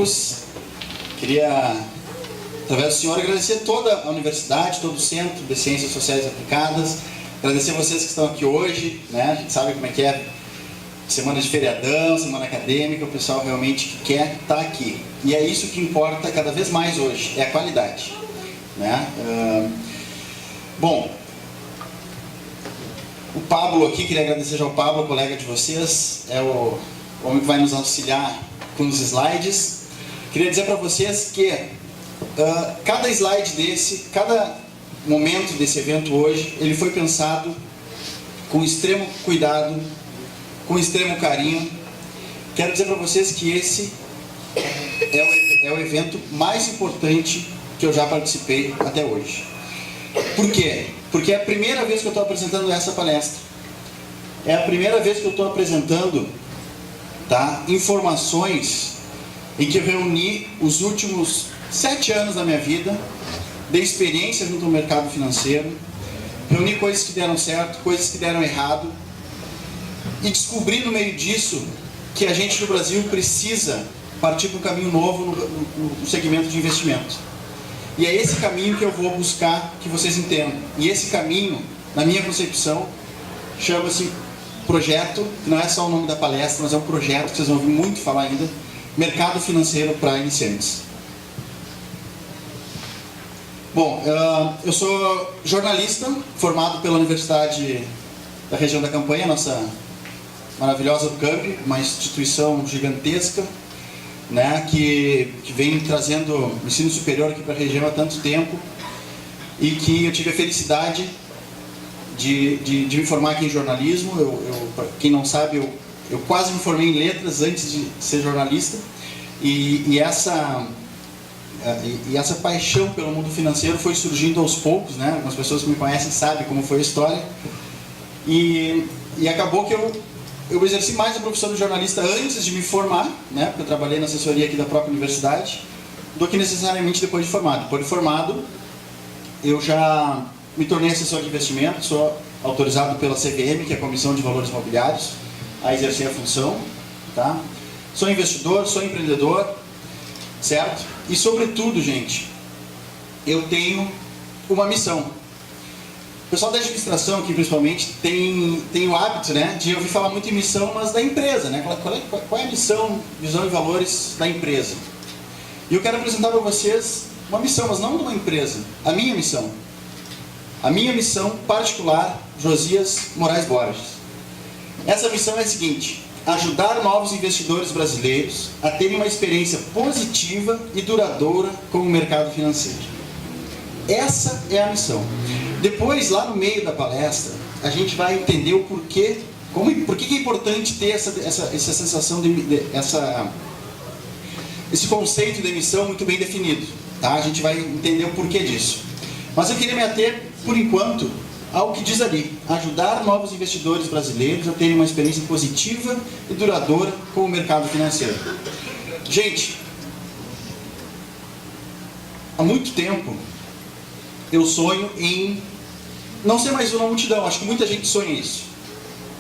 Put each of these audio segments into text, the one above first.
Marcos. Queria, através do senhor, agradecer toda a universidade, todo o Centro de Ciências Sociais Aplicadas, agradecer vocês que estão aqui hoje, né? A gente sabe como é que é, semana de feriadão, semana acadêmica, o pessoal realmente que quer estar aqui. E é isso que importa cada vez mais hoje, é a qualidade, né? Bom, o Pablo aqui, queria agradecer já ao Pablo, colega de vocês, é o homem que vai nos auxiliar com os slides. Queria dizer para vocês que cada slide desse, cada momento desse evento hoje, ele foi pensado com extremo cuidado, com extremo carinho. Quero dizer para vocês que esse é o evento mais importante que eu já participei até hoje. Por quê? Porque é a primeira vez que eu estou apresentando essa palestra. É a primeira vez que eu estou apresentando, tá, informações em que eu reuni os últimos 7 anos da minha vida, de experiência junto ao mercado financeiro, reuni coisas que deram certo, coisas que deram errado, e descobri no meio disso que a gente no Brasil precisa partir para um caminho novo no segmento de investimento. E é esse caminho que eu vou buscar que vocês entendam. E esse caminho, na minha concepção, chama-se projeto, que não é só o nome da palestra, mas é um projeto que vocês vão ouvir muito falar ainda, Mercado Financeiro para Iniciantes. Bom, eu sou jornalista, formado pela Universidade da região da Campanha, nossa maravilhosa UCAMP, uma instituição gigantesca, né, que vem trazendo ensino superior aqui para a região há tanto tempo, e que eu tive a felicidade de me formar aqui em jornalismo. Para quem não sabe, eu quase me formei em letras antes de ser jornalista, e essa paixão pelo mundo financeiro foi surgindo aos poucos, né? Algumas pessoas que me conhecem sabem como foi a história, e acabou que eu exerci mais a profissão de jornalista antes de me formar, né? Porque eu trabalhei na assessoria aqui da própria universidade, do que necessariamente depois de formado. Depois de formado, eu já me tornei assessor de investimento, sou autorizado pela CVM, que é a Comissão de Valores Imobiliários, a exercer a função, tá? Sou investidor, sou empreendedor, certo? E sobretudo, gente, eu tenho uma missão. O pessoal da administração aqui, principalmente, tem o hábito, né, de ouvir falar muito em missão, mas da empresa, né? Qual é a missão, visão e valores da empresa? E eu quero apresentar para vocês uma missão, mas não de uma empresa, a minha missão. A minha missão particular, Josias Moraes Borges. Essa missão é a seguinte: ajudar novos investidores brasileiros a terem uma experiência positiva e duradoura com o mercado financeiro. Essa é a missão. Depois, lá no meio da palestra, a gente vai entender o porquê, por que é importante ter essa sensação, esse conceito de missão muito bem definido. Tá? A gente vai entender o porquê disso. Mas eu queria me ater, por enquanto, ao que diz ali: ajudar novos investidores brasileiros a terem uma experiência positiva e duradoura com o mercado financeiro. Gente, há muito tempo eu sonho em não ser mais uma multidão. Acho que muita gente sonha isso.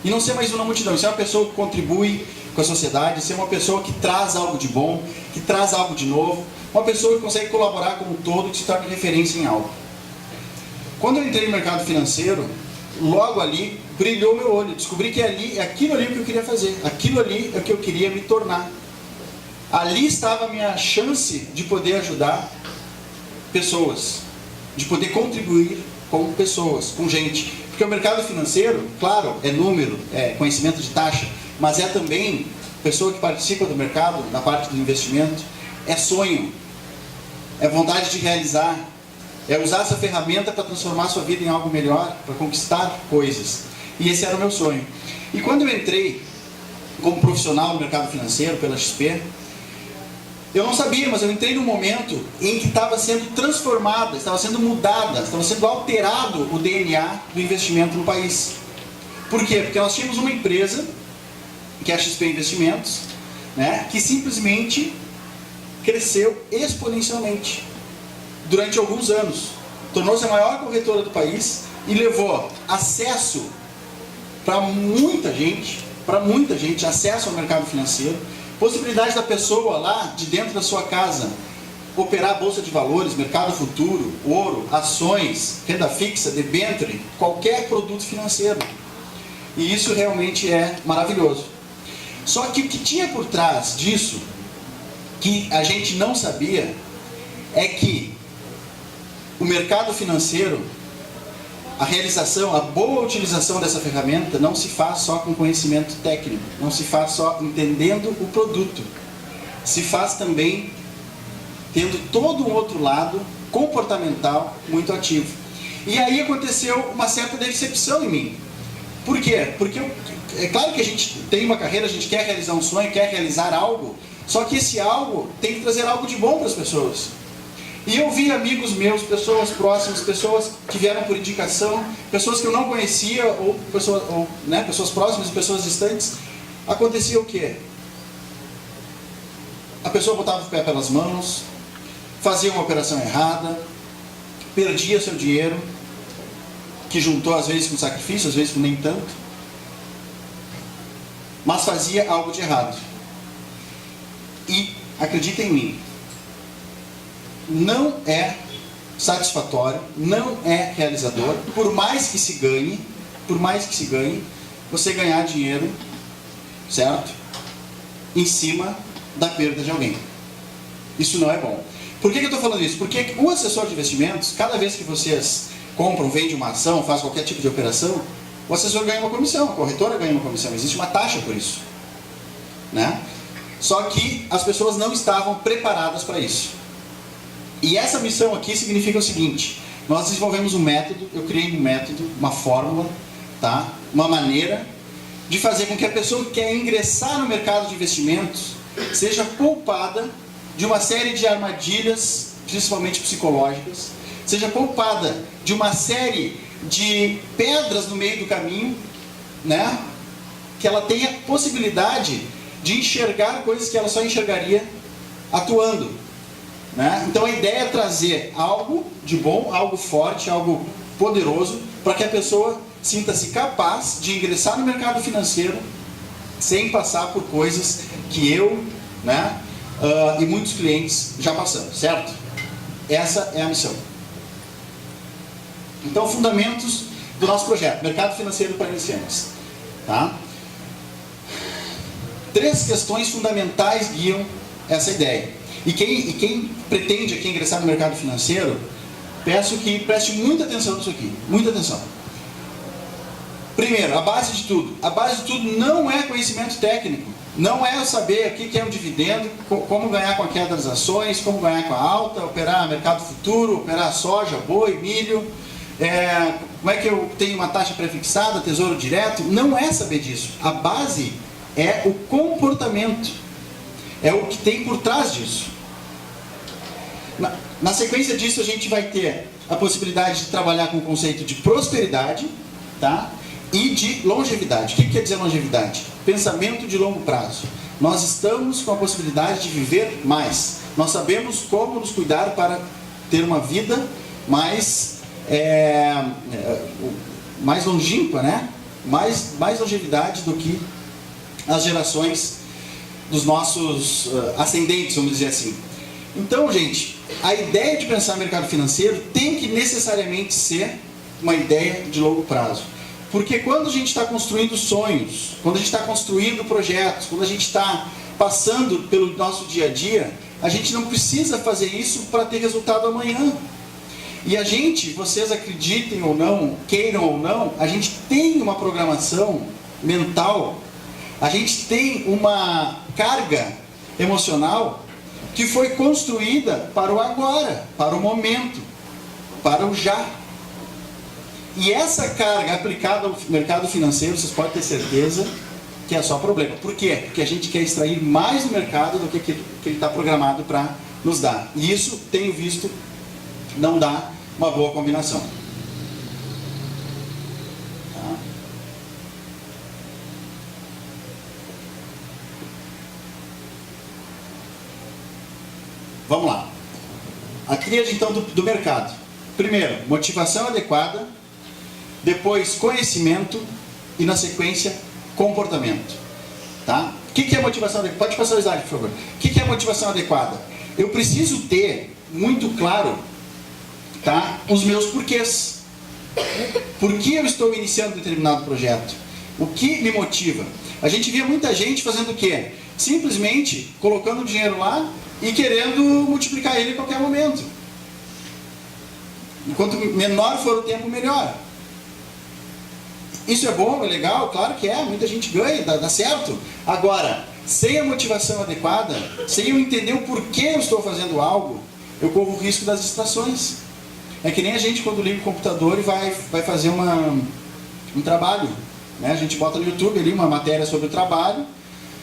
E não ser mais uma multidão, ser uma pessoa que contribui com a sociedade, ser uma pessoa que traz algo de bom, que traz algo de novo, uma pessoa que consegue colaborar como um todo, que se torna referência em algo. Quando eu entrei no mercado financeiro, logo ali brilhou meu olho. Descobri que aquilo ali é o que eu queria fazer, aquilo ali é o que eu queria me tornar. Ali estava a minha chance de poder ajudar pessoas, de poder contribuir com pessoas, com gente. Porque o mercado financeiro, claro, é número, é conhecimento de taxa, mas é também pessoa que participa do mercado, na parte do investimento, é sonho, é vontade de realizar, é usar essa ferramenta para transformar a sua vida em algo melhor, para conquistar coisas. E esse era o meu sonho. E quando eu entrei como profissional no mercado financeiro, pela XP, eu não sabia, mas eu entrei num momento em que estava sendo transformada, estava sendo mudada, estava sendo alterado o DNA do investimento no país. Por quê? Porque nós tínhamos uma empresa, que é a XP Investimentos, né, que simplesmente cresceu exponencialmente durante alguns anos. Tornou-se a maior corretora do país e levou acesso para muita gente, acesso ao mercado financeiro, Possibilidade da pessoa lá de dentro da sua casa operar bolsa de valores, mercado futuro, ouro, ações, renda fixa, debênture, qualquer produto financeiro. E isso realmente é maravilhoso. Só que o que tinha por trás disso, que a gente não sabia, é que o mercado financeiro, a realização, a boa utilização dessa ferramenta não se faz só com conhecimento técnico, não se faz só entendendo o produto, se faz também tendo todo um outro lado comportamental muito ativo. E aí aconteceu uma certa decepção em mim. Por quê? Porque é claro que a gente tem uma carreira, a gente quer realizar um sonho, quer realizar algo, só que esse algo tem que trazer algo de bom para as pessoas. E eu vi amigos meus, pessoas próximas, pessoas que vieram por indicação, pessoas que eu não conhecia, ou pessoas próximas e pessoas distantes. Acontecia o quê? A pessoa botava o pé pelas mãos, fazia uma operação errada, perdia seu dinheiro, que juntou às vezes com sacrifício, às vezes com nem tanto, mas fazia algo de errado. E, acredita em mim, não é satisfatório, não é realizador, por mais que se ganhe, você ganhar dinheiro, certo? Em cima da perda de alguém. Isso não é bom. Por que eu estou falando isso? Porque o assessor de investimentos, cada vez que vocês compram, vendem uma ação, faz qualquer tipo de operação, o assessor ganha uma comissão, a corretora ganha uma comissão, existe uma taxa por isso, né? Só que as pessoas não estavam preparadas para isso. E essa missão aqui significa o seguinte: nós desenvolvemos um método, eu criei um método, uma fórmula, tá? Uma maneira de fazer com que a pessoa que quer ingressar no mercado de investimentos seja poupada de uma série de armadilhas, principalmente psicológicas, seja poupada de uma série de pedras no meio do caminho, né? Que ela tenha possibilidade de enxergar coisas que ela só enxergaria atuando, né? Então a ideia é trazer algo de bom, algo forte, algo poderoso, para que a pessoa sinta-se capaz de ingressar no mercado financeiro sem passar por coisas que eu, né, e muitos clientes já passamos, certo? Essa é a missão. Então, fundamentos do nosso projeto, Mercado Financeiro para Iniciantes, tá? 3 questões fundamentais guiam essa ideia. E quem pretende aqui ingressar no mercado financeiro, peço que preste muita atenção nisso aqui, muita atenção. Primeiro, a base de tudo não é conhecimento técnico, não é saber o que é um dividendo, como ganhar com a queda das ações, como ganhar com a alta, operar mercado futuro, operar soja, boi, milho, como é que eu tenho uma taxa prefixada, tesouro direto. Não é saber disso. A base é o comportamento, é o que tem por trás disso. Na sequência disso, a gente vai ter a possibilidade de trabalhar com o conceito de prosperidade, tá? E de longevidade. O que quer dizer longevidade? Pensamento de longo prazo. Nós estamos com a possibilidade de viver mais. Nós sabemos como nos cuidar para ter uma vida mais longínqua, né? Mais longevidade do que as gerações dos nossos ascendentes, vamos dizer assim. Então, gente, a ideia de pensar no mercado financeiro tem que necessariamente ser uma ideia de longo prazo. Porque quando a gente está construindo sonhos, quando a gente está construindo projetos, quando a gente está passando pelo nosso dia a dia, a gente não precisa fazer isso para ter resultado amanhã. E a gente, vocês acreditem ou não, queiram ou não, a gente tem uma programação mental, a gente tem uma carga emocional que foi construída para o agora, para o momento, para o já. E essa carga aplicada ao mercado financeiro, vocês podem ter certeza que é só problema. Por quê? Porque a gente quer extrair mais do mercado do que ele está programado para nos dar. E isso, tenho visto, não dá uma boa combinação. Tá? Vamos lá. A tríade, então, do mercado. Primeiro, motivação adequada. Depois, conhecimento. E, na sequência, comportamento. Tá? O que é motivação adequada? Pode passar o slide, por favor. O que é motivação adequada? Eu preciso ter muito claro, tá, os meus porquês. Por que eu estou iniciando determinado projeto? O que me motiva? A gente vê muita gente fazendo o quê? Simplesmente colocando dinheiro lá e querendo multiplicar ele a qualquer momento. Quanto menor for o tempo, melhor. Isso é bom, é legal? Claro que é, muita gente ganha, dá certo. Agora, sem a motivação adequada, sem eu entender o porquê eu estou fazendo algo, eu corro o risco das distrações. É que nem a gente quando liga o computador e vai fazer um trabalho, né? A gente bota no YouTube ali uma matéria sobre o trabalho,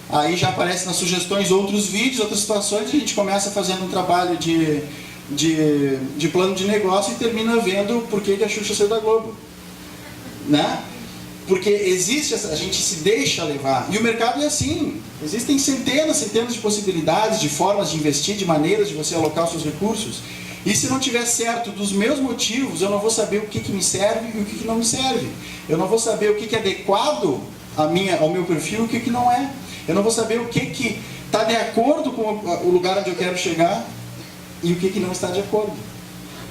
aí já aparece nas sugestões outros vídeos, outras situações, e a gente começa fazendo um trabalho de plano de negócio e termina vendo por que a Xuxa saiu da Globo, né? Porque existe, a gente se deixa levar, e o mercado é assim, existem centenas de possibilidades, de formas de investir, de maneiras de você alocar os seus recursos, e se não tiver certo dos meus motivos, eu não vou saber o que me serve e o que não me serve. Eu não vou saber o que é adequado ao meu perfil e o que não é. Eu não vou saber o que está de acordo com o lugar onde eu quero chegar e o que não está de acordo.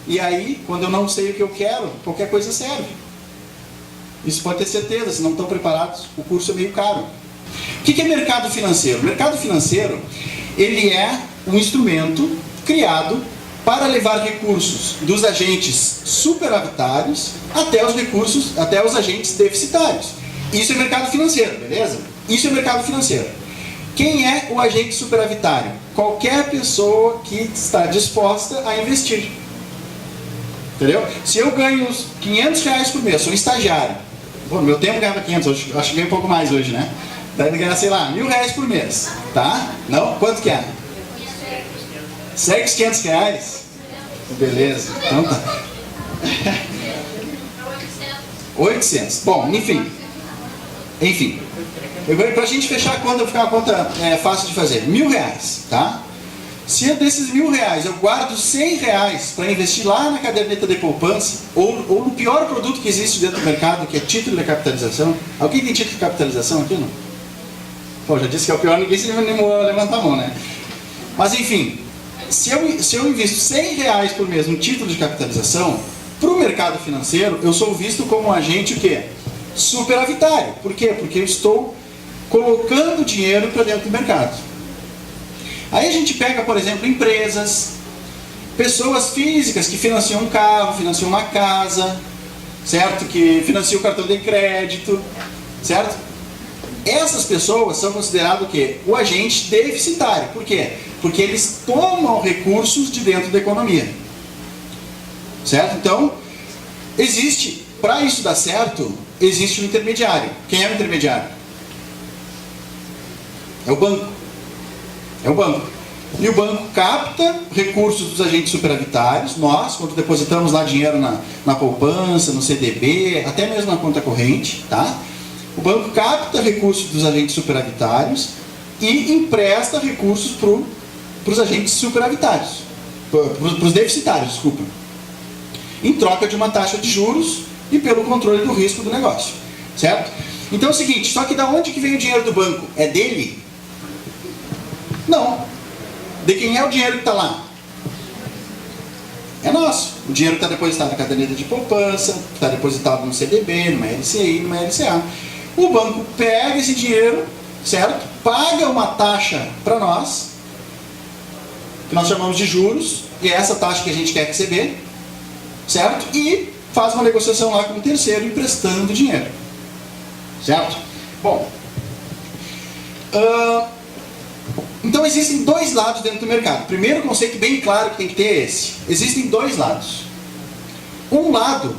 E aí, quando eu não sei o que eu quero, qualquer coisa serve. Isso pode ter certeza, se não estão preparados, o curso é meio caro. O que é mercado financeiro? O mercado financeiro, ele é um instrumento criado para levar recursos dos agentes superavitários até os agentes deficitários. Isso é mercado financeiro, beleza? Isso é mercado financeiro. Quem é o agente superavitário? Qualquer pessoa que está disposta a investir. Entendeu? Se eu ganho uns R$500 por mês, sou um estagiário. Bom, no meu tempo ganhava 500, hoje, acho que ganho um pouco mais hoje, né? Deve ganhar, sei lá, R$1.000 por mês, tá? Não? Quanto que é? Segue os R$500? Beleza, então tá. 800. Bom, enfim. Para a gente fechar a conta, ficar uma conta fácil de fazer. R$1.000, tá? Se desses R$1.000 eu guardo R$100 para investir lá na caderneta de poupança, ou no pior produto que existe dentro do mercado, que é título de capitalização. Alguém tem título de capitalização aqui, não? Pô, já disse que é o pior, ninguém se animou a levantar a mão, né? Mas enfim, se eu invisto R$100 por mês no título de capitalização, para o mercado financeiro, eu sou visto como um agente o quê? Superavitário. Por quê? Porque eu estou colocando dinheiro para dentro do mercado. Aí a gente pega, por exemplo, empresas, pessoas físicas que financiam um carro, financiam uma casa, certo? Que financiam o cartão de crédito, certo? Essas pessoas são consideradas o quê? O agente deficitário. Por quê? Porque eles tomam recursos de dentro da economia. Certo? Então, para isso dar certo, existe um intermediário. Quem é o intermediário? É o banco. É o banco. E o banco capta recursos dos agentes superavitários. Nós, quando depositamos lá dinheiro na poupança, no CDB, até mesmo na conta corrente, tá? O banco capta recursos dos agentes superavitários e empresta recursos para os agentes superavitários, para os deficitários, desculpa, em troca de uma taxa de juros e pelo controle do risco do negócio, certo? Então é o seguinte, só que da onde que vem o dinheiro do banco? É dele? Não. De quem é o dinheiro que está lá? É nosso. O dinheiro está depositado na caderneta de poupança, está depositado no CDB, numa LCI, numa LCA. O banco pega esse dinheiro, certo? Paga uma taxa para nós, que nós chamamos de juros, e é essa taxa que a gente quer receber, certo? E faz uma negociação lá com o terceiro, emprestando dinheiro, certo? Bom, então existem dois lados dentro do mercado. Primeiro conceito bem claro que tem que ter é esse. Existem dois lados. Um lado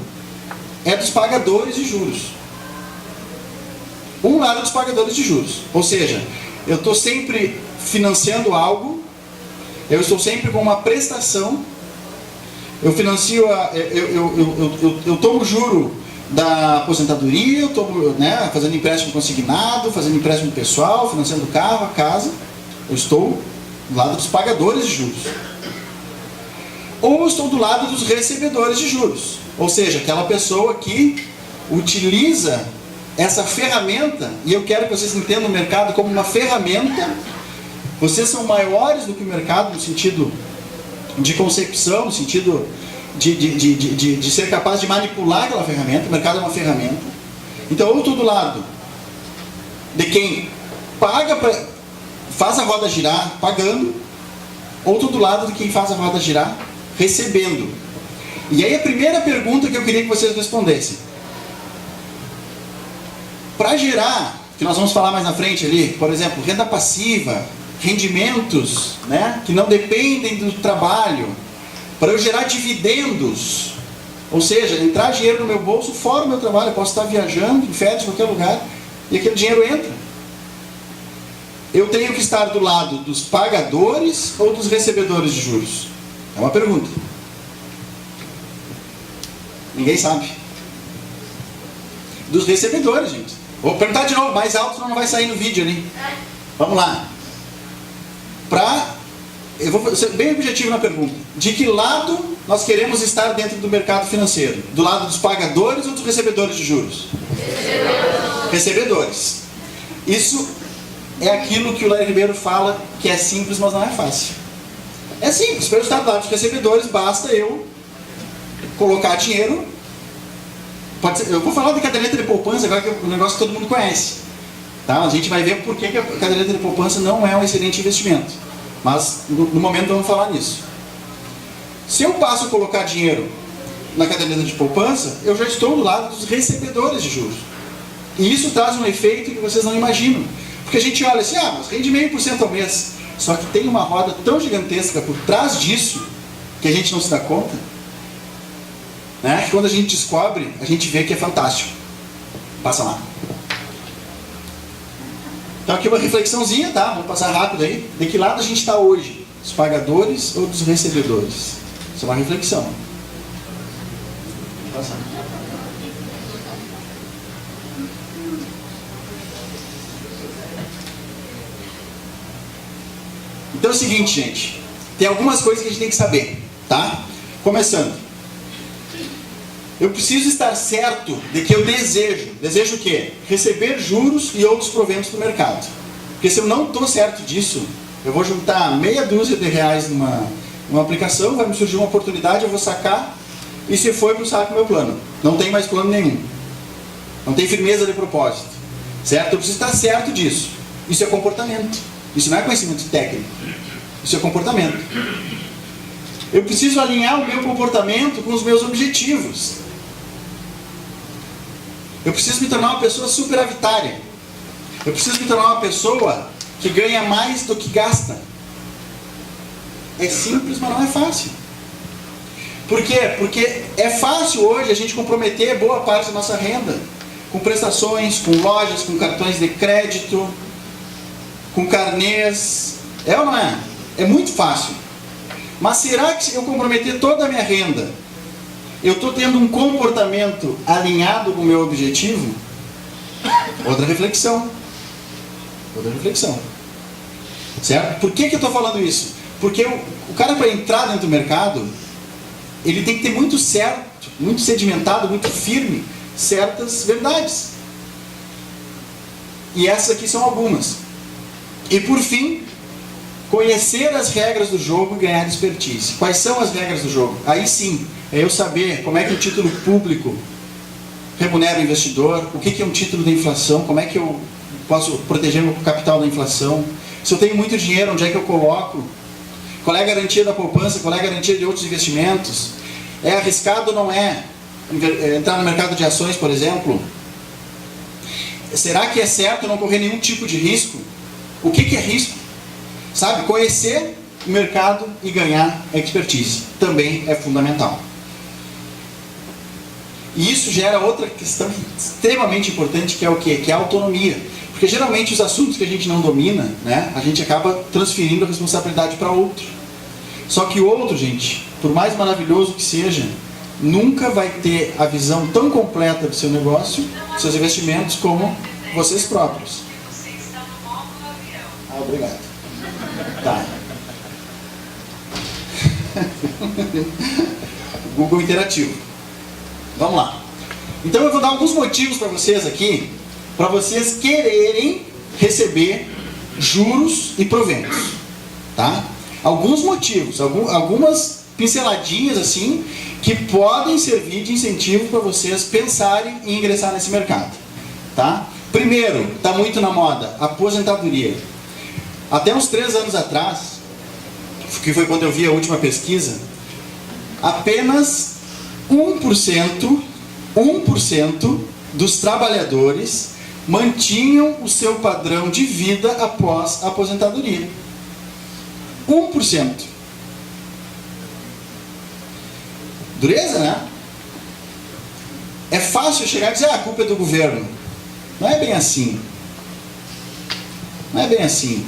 é dos pagadores de juros. Um lado dos pagadores de juros. Ou seja, eu estou sempre financiando algo, eu estou sempre com uma prestação, eu financio, eu tomo juro da aposentadoria, eu estou fazendo empréstimo consignado, fazendo empréstimo pessoal, financiando o carro, a casa. Eu estou do lado dos pagadores de juros. Ou eu estou do lado dos recebedores de juros. Ou seja, aquela pessoa que utiliza essa ferramenta, e eu quero que vocês entendam o mercado como uma ferramenta. Vocês são maiores do que o mercado no sentido de concepção, no sentido de ser capaz de manipular aquela ferramenta. O mercado é uma ferramenta. Então, ou do lado de quem paga, faz a roda girar pagando, ou do lado de quem faz a roda girar recebendo. E aí a primeira pergunta que eu queria que vocês respondessem. Para gerar, que nós vamos falar mais na frente ali, por exemplo, renda passiva, rendimentos, né, que não dependem do trabalho, para eu gerar dividendos, ou seja, entrar dinheiro no meu bolso fora do meu trabalho, eu posso estar viajando em férias em qualquer lugar e aquele dinheiro entra. Eu tenho que estar do lado dos pagadores ou dos recebedores de juros? É uma pergunta. Ninguém sabe. Dos recebedores, gente. Vou perguntar de novo, mais alto, senão não vai sair no vídeo ali. Vamos lá. Eu vou ser bem objetivo na pergunta. De que lado nós queremos estar dentro do mercado financeiro? Do lado dos pagadores ou dos recebedores de juros? Recebedores. Isso é aquilo que o Larry Ribeiro fala que é simples, mas não é fácil. É simples. Para eu estar do lado dos recebedores, basta eu colocar dinheiro. Eu vou falar de caderneta de poupança agora, que é um negócio que todo mundo conhece. Tá? A gente vai ver por que a caderneta de poupança não é um excelente investimento. Mas no momento vamos falar nisso. Se eu passo a colocar dinheiro na caderneta de poupança, eu já estou do lado dos recebedores de juros. E isso traz um efeito que vocês não imaginam. Porque a gente olha assim, mas rende 0,5% ao mês. Só que tem uma roda tão gigantesca por trás disso, que a gente não se dá conta, né? Que quando a gente descobre, a gente vê que é fantástico. Passa lá. Então aqui uma reflexãozinha, tá? Vamos passar rápido aí. De que lado a gente está hoje? Dos pagadores ou dos recebedores? Isso é uma reflexão. Vamos passar. Então é o seguinte, gente. Tem algumas coisas que a gente tem que saber, tá? Começando. Eu preciso estar certo de que eu desejo o quê? Receber juros e outros proventos do mercado. Porque se eu não estou certo disso, eu vou juntar meia dúzia de reais numa aplicação, vai me surgir uma oportunidade, eu vou sacar, e se foi para o saco meu plano. Não tem mais plano nenhum. Não tem firmeza de propósito. Certo? Eu preciso estar certo disso. Isso é comportamento. Isso não é conhecimento técnico. Isso é comportamento. Eu preciso alinhar o meu comportamento com os meus objetivos. Eu preciso me tornar uma pessoa superavitária. Eu preciso me tornar uma pessoa que ganha mais do que gasta. É simples, mas não é fácil. Por quê? Porque é fácil hoje a gente comprometer boa parte da nossa renda com prestações, com lojas, com cartões de crédito, com carnês. É ou não é? É muito fácil. Mas será que se eu comprometer toda a minha renda, eu estou tendo um comportamento alinhado com o meu objetivo? Outra reflexão. Outra reflexão. Certo? Por que eu estou falando isso? Porque o cara, para entrar dentro do mercado, ele tem que ter muito certo, muito sedimentado, muito firme, certas verdades. E essas aqui são algumas. E por fim, conhecer as regras do jogo e ganhar expertise. Quais são as regras do jogo? Aí sim, é eu saber como é que o título público remunera o investidor, o que é um título de inflação, como é que eu posso proteger meu capital da inflação, se eu tenho muito dinheiro, onde é que eu coloco, qual é a garantia da poupança, qual é a garantia de outros investimentos, é arriscado ou não é entrar no mercado de ações, por exemplo? Será que é certo não correr nenhum tipo de risco? O que é risco? Sabe, conhecer o mercado e ganhar expertise também é fundamental. E isso gera outra questão extremamente importante, que é o quê? Que é a autonomia. Porque geralmente os assuntos que a gente não domina, né, a gente acaba transferindo a responsabilidade para outro. Só que o outro, gente, por mais maravilhoso que seja, nunca vai ter a visão tão completa do seu negócio, dos seus investimentos, como vocês próprios. Ah, obrigado. Tá. Google Interativo. Vamos lá. Então eu vou dar alguns motivos para vocês aqui para vocês quererem receber juros e proventos, tá? Alguns motivos, algumas pinceladinhas assim, que podem servir de incentivo para vocês pensarem em ingressar nesse mercado, tá? Primeiro, está muito na moda, aposentadoria. Até uns 3 anos atrás, que foi quando eu vi a última pesquisa, apenas 1% dos trabalhadores mantinham o seu padrão de vida após a aposentadoria. 1%. Dureza, né? É fácil chegar e dizer, a culpa é do governo. Não é bem assim. Não é bem assim.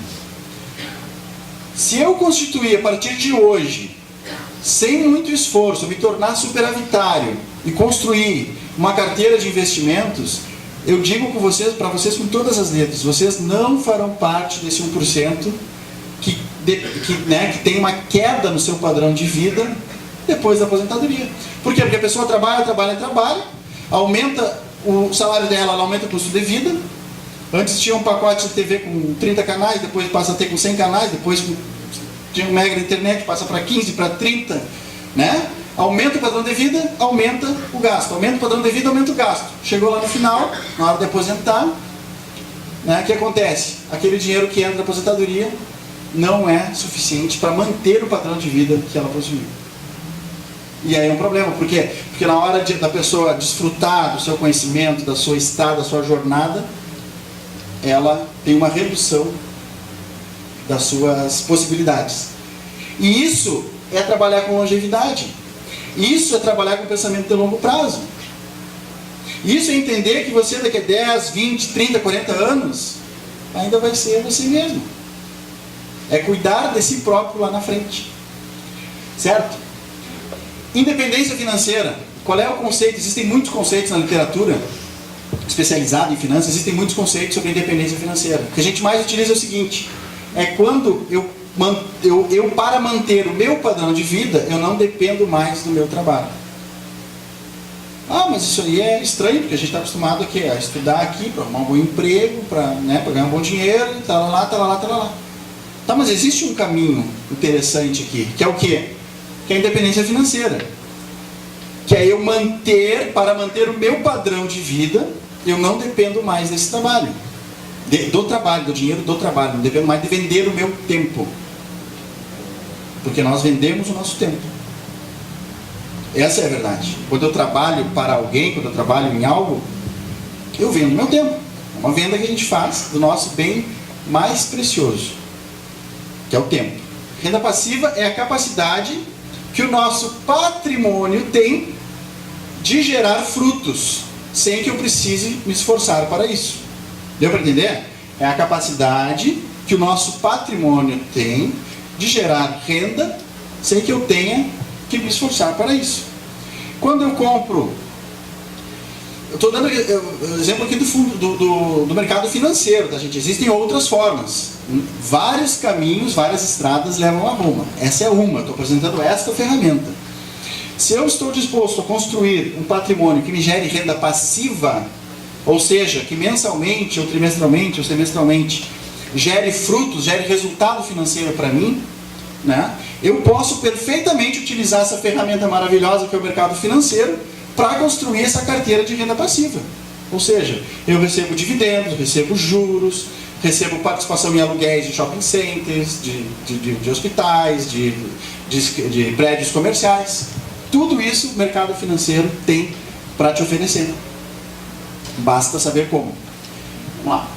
Se eu constituir a partir de hoje, sem muito esforço, me tornar superavitário e construir uma carteira de investimentos, eu digo para vocês com todas as letras, vocês não farão parte desse 1% que tem uma queda no seu padrão de vida depois da aposentadoria. Por quê? Porque a pessoa trabalha, aumenta o salário dela, ela aumenta o custo de vida. Antes tinha um pacote de TV com 30 canais, depois passa a ter com 100 canais, depois tinha um mega internet, passa para 15, para 30, né? Aumenta o padrão de vida, aumenta o gasto. Aumenta o padrão de vida, aumenta o gasto. Chegou lá no final, na hora de aposentar, né? O que acontece? Aquele dinheiro que entra na aposentadoria não é suficiente para manter o padrão de vida que ela possuiu. E aí é um problema, por quê? Porque na hora da pessoa desfrutar do seu conhecimento, da sua estada, da sua jornada, ela tem uma redução das suas possibilidades. E isso é trabalhar com longevidade. Isso é trabalhar com pensamento de longo prazo. Isso é entender que você daqui a 10, 20, 30, 40 anos ainda vai ser você mesmo. É cuidar de si próprio lá na frente. Certo? Independência financeira. Qual é o conceito? Existem muitos conceitos na literatura especializada em finanças, existem muitos conceitos sobre independência financeira. O que a gente mais utiliza é o seguinte: é quando eu para manter o meu padrão de vida, eu não dependo mais do meu trabalho. Ah, mas isso aí é estranho, porque a gente está acostumado aqui, a estudar aqui, para arrumar um bom emprego, para ganhar um bom dinheiro, talalá. Tá, mas existe um caminho interessante aqui, que é o quê? Que é a independência financeira. Que é para manter o meu padrão de vida, eu não dependo mais desse trabalho. Do dinheiro do trabalho. Não dependo mais de vender o meu tempo. Porque nós vendemos o nosso tempo. Essa é a verdade. Quando eu trabalho para alguém, quando eu trabalho em algo, eu vendo o meu tempo. É uma venda que a gente faz do nosso bem mais precioso, que é o tempo. Renda passiva é a capacidade que o nosso patrimônio tem de gerar frutos, sem que eu precise me esforçar para isso. Deu para entender? É a capacidade que o nosso patrimônio tem de gerar renda, sem que eu tenha que me esforçar para isso. Quando eu compro, eu estou dando exemplo aqui do mercado financeiro, tá, gente? Existem outras formas. Vários caminhos, várias estradas levam a Roma. Essa é uma, estou apresentando esta ferramenta. Se eu estou disposto a construir um patrimônio que me gere renda passiva, ou seja, que mensalmente, ou trimestralmente, ou semestralmente, gere frutos, gere resultado financeiro para mim, né? Eu posso perfeitamente utilizar essa ferramenta maravilhosa que é o mercado financeiro para construir essa carteira de renda passiva. Ou seja, eu recebo dividendos, recebo juros, recebo participação em aluguéis de shopping centers, de hospitais, de prédios comerciais. Tudo isso o mercado financeiro tem para te oferecer. Basta saber como. Vamos lá.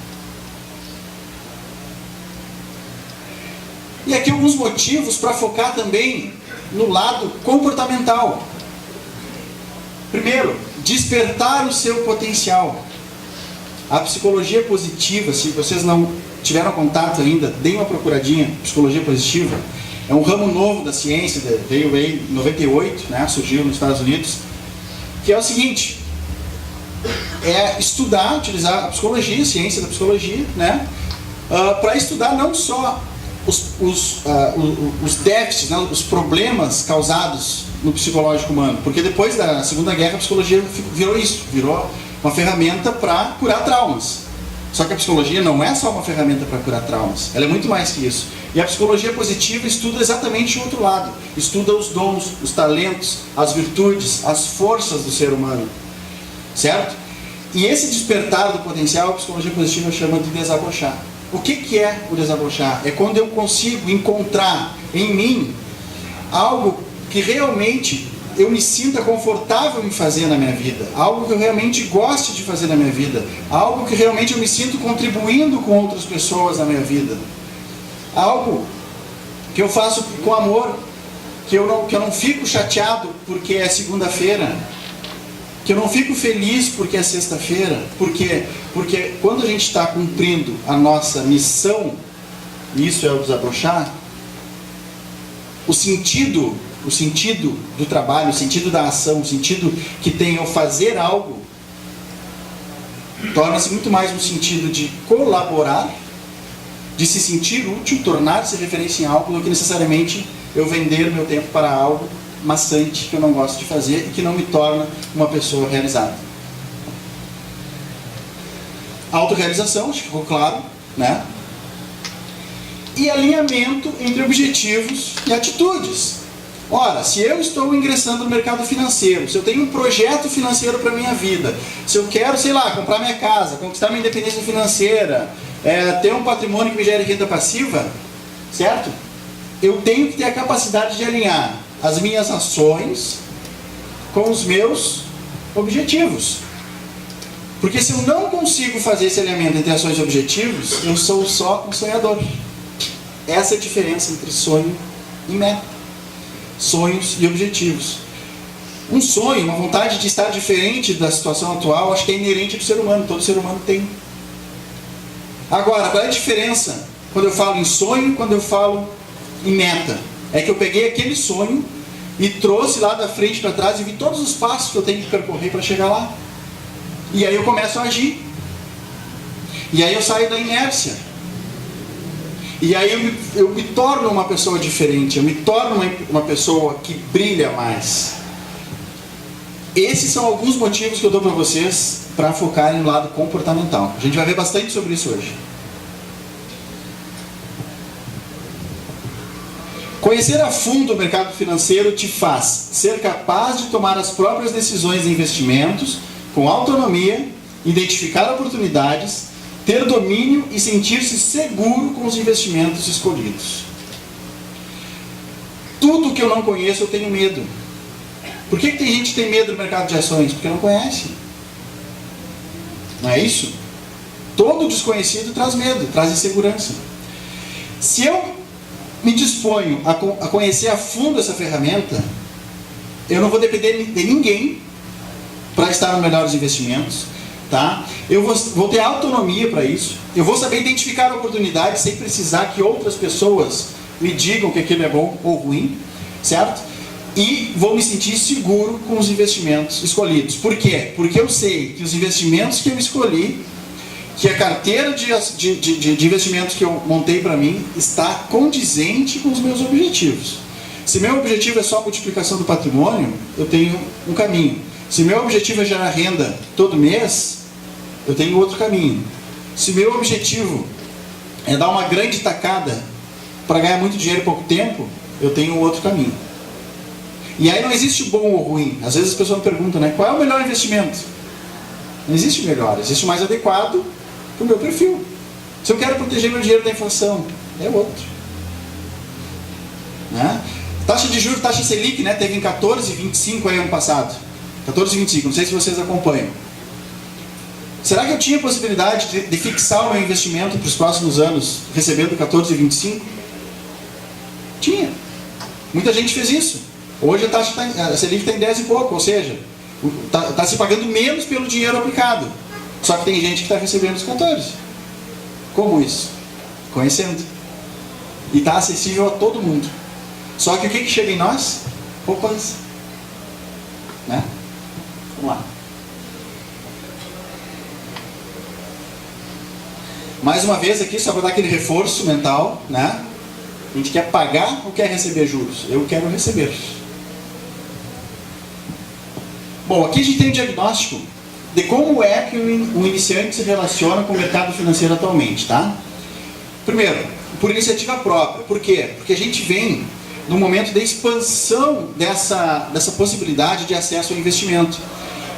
E aqui alguns motivos para focar também no lado comportamental. Primeiro, despertar o seu potencial. A psicologia positiva, se vocês não tiveram contato ainda, deem uma procuradinha. Psicologia positiva é um ramo novo da ciência, veio aí em 98, né, surgiu nos Estados Unidos, que é o seguinte: é estudar, utilizar a psicologia, a ciência da psicologia, né, para estudar não só os déficits, né, os problemas causados no psicológico humano, porque depois da Segunda Guerra a psicologia virou isso, virou uma ferramenta para curar traumas. Só que a psicologia não é só uma ferramenta para curar traumas, ela é muito mais que isso. E a psicologia positiva estuda exatamente o outro lado, estuda os dons, os talentos, as virtudes, as forças do ser humano, certo? E esse despertar do potencial, a psicologia positiva chama de desabrochar. O que é o desabrochar? É quando eu consigo encontrar em mim algo que realmente eu me sinta confortável em fazer na minha vida, algo que eu realmente goste de fazer na minha vida, algo que realmente eu me sinto contribuindo com outras pessoas na minha vida, algo que eu faço com amor, que eu não fico chateado porque é segunda-feira, que eu não fico feliz porque é sexta-feira. Por quê? Porque quando a gente está cumprindo a nossa missão, e isso é o desabrochar, o sentido do trabalho, o sentido da ação, o sentido que tem eu fazer algo, torna-se muito mais um sentido de colaborar, de se sentir útil, tornar-se referência em algo, do que necessariamente eu vender meu tempo para algo maçante que eu não gosto de fazer e que não me torna uma pessoa realizada. Autorrealização, acho que ficou claro, né? E alinhamento entre objetivos e atitudes. Ora, se eu estou ingressando no mercado financeiro, se eu tenho um projeto financeiro para a minha vida, se eu quero, sei lá, comprar minha casa, conquistar minha independência financeira, ter um patrimônio que me gere renda passiva, certo? Eu tenho que ter a capacidade de alinhar as minhas ações com os meus objetivos. Porque se eu não consigo fazer esse alinhamento entre ações e objetivos, eu sou só um sonhador. Essa é a diferença entre sonho e meta. Sonhos e objetivos. Um sonho, uma vontade de estar diferente da situação atual, acho que é inerente do ser humano, todo ser humano tem. Agora, qual é a diferença quando eu falo em sonho e quando eu falo em meta? É que eu peguei aquele sonho e trouxe lá da frente para trás e vi todos os passos que eu tenho que percorrer para chegar lá. E aí eu começo a agir. E aí eu saio da inércia. E aí eu me torno uma pessoa diferente, eu me torno uma pessoa que brilha mais. Esses são alguns motivos que eu dou para vocês para focarem no lado comportamental. A gente vai ver bastante sobre isso hoje. Conhecer a fundo o mercado financeiro te faz ser capaz de tomar as próprias decisões de investimentos com autonomia, identificar oportunidades, ter domínio e sentir-se seguro com os investimentos escolhidos. Tudo que eu não conheço eu tenho medo. Por que tem gente que tem medo do mercado de ações? Porque não conhece. Não é isso? Todo desconhecido traz medo, traz insegurança. Se eu me disponho a conhecer a fundo essa ferramenta, eu não vou depender de ninguém para estar nos melhores investimentos, tá? Eu vou ter autonomia para isso, eu vou saber identificar oportunidades sem precisar que outras pessoas me digam que aquilo é bom ou ruim, certo? E vou me sentir seguro com os investimentos escolhidos. Por quê? Porque eu sei que os investimentos que eu escolhi, que a carteira de investimentos que eu montei para mim está condizente com os meus objetivos. Se meu objetivo é só a multiplicação do patrimônio, eu tenho um caminho. Se meu objetivo é gerar renda todo mês, eu tenho outro caminho. Se meu objetivo é dar uma grande tacada para ganhar muito dinheiro em pouco tempo, eu tenho outro caminho. E aí não existe bom ou ruim. Às vezes as pessoas me perguntam, né, qual é o melhor investimento? Não existe o melhor, existe o mais adequado para o meu perfil. Se eu quero proteger meu dinheiro da inflação, é outro. Né? Taxa de juros, taxa Selic, né, teve em 14,25 aí ano passado. 14,25, não sei se vocês acompanham. Será que eu tinha possibilidade de fixar o meu investimento para os próximos anos recebendo 14,25? Tinha. Muita gente fez isso. Hoje a Selic está em 10 e pouco, ou seja, está se pagando menos pelo dinheiro aplicado. Só que tem gente que está recebendo os 14. Como isso? Conhecendo. E está acessível a todo mundo. Só que o que chega em nós? Poupança. Né? Vamos lá. Mais uma vez aqui, só para dar aquele reforço mental, né? A gente quer pagar ou quer receber juros? Eu quero receber. Bom, aqui a gente tem um diagnóstico de como é que o iniciante se relaciona com o mercado financeiro atualmente, tá? Primeiro, por iniciativa própria. Por quê? Porque a gente vem num momento de expansão dessa possibilidade de acesso ao investimento.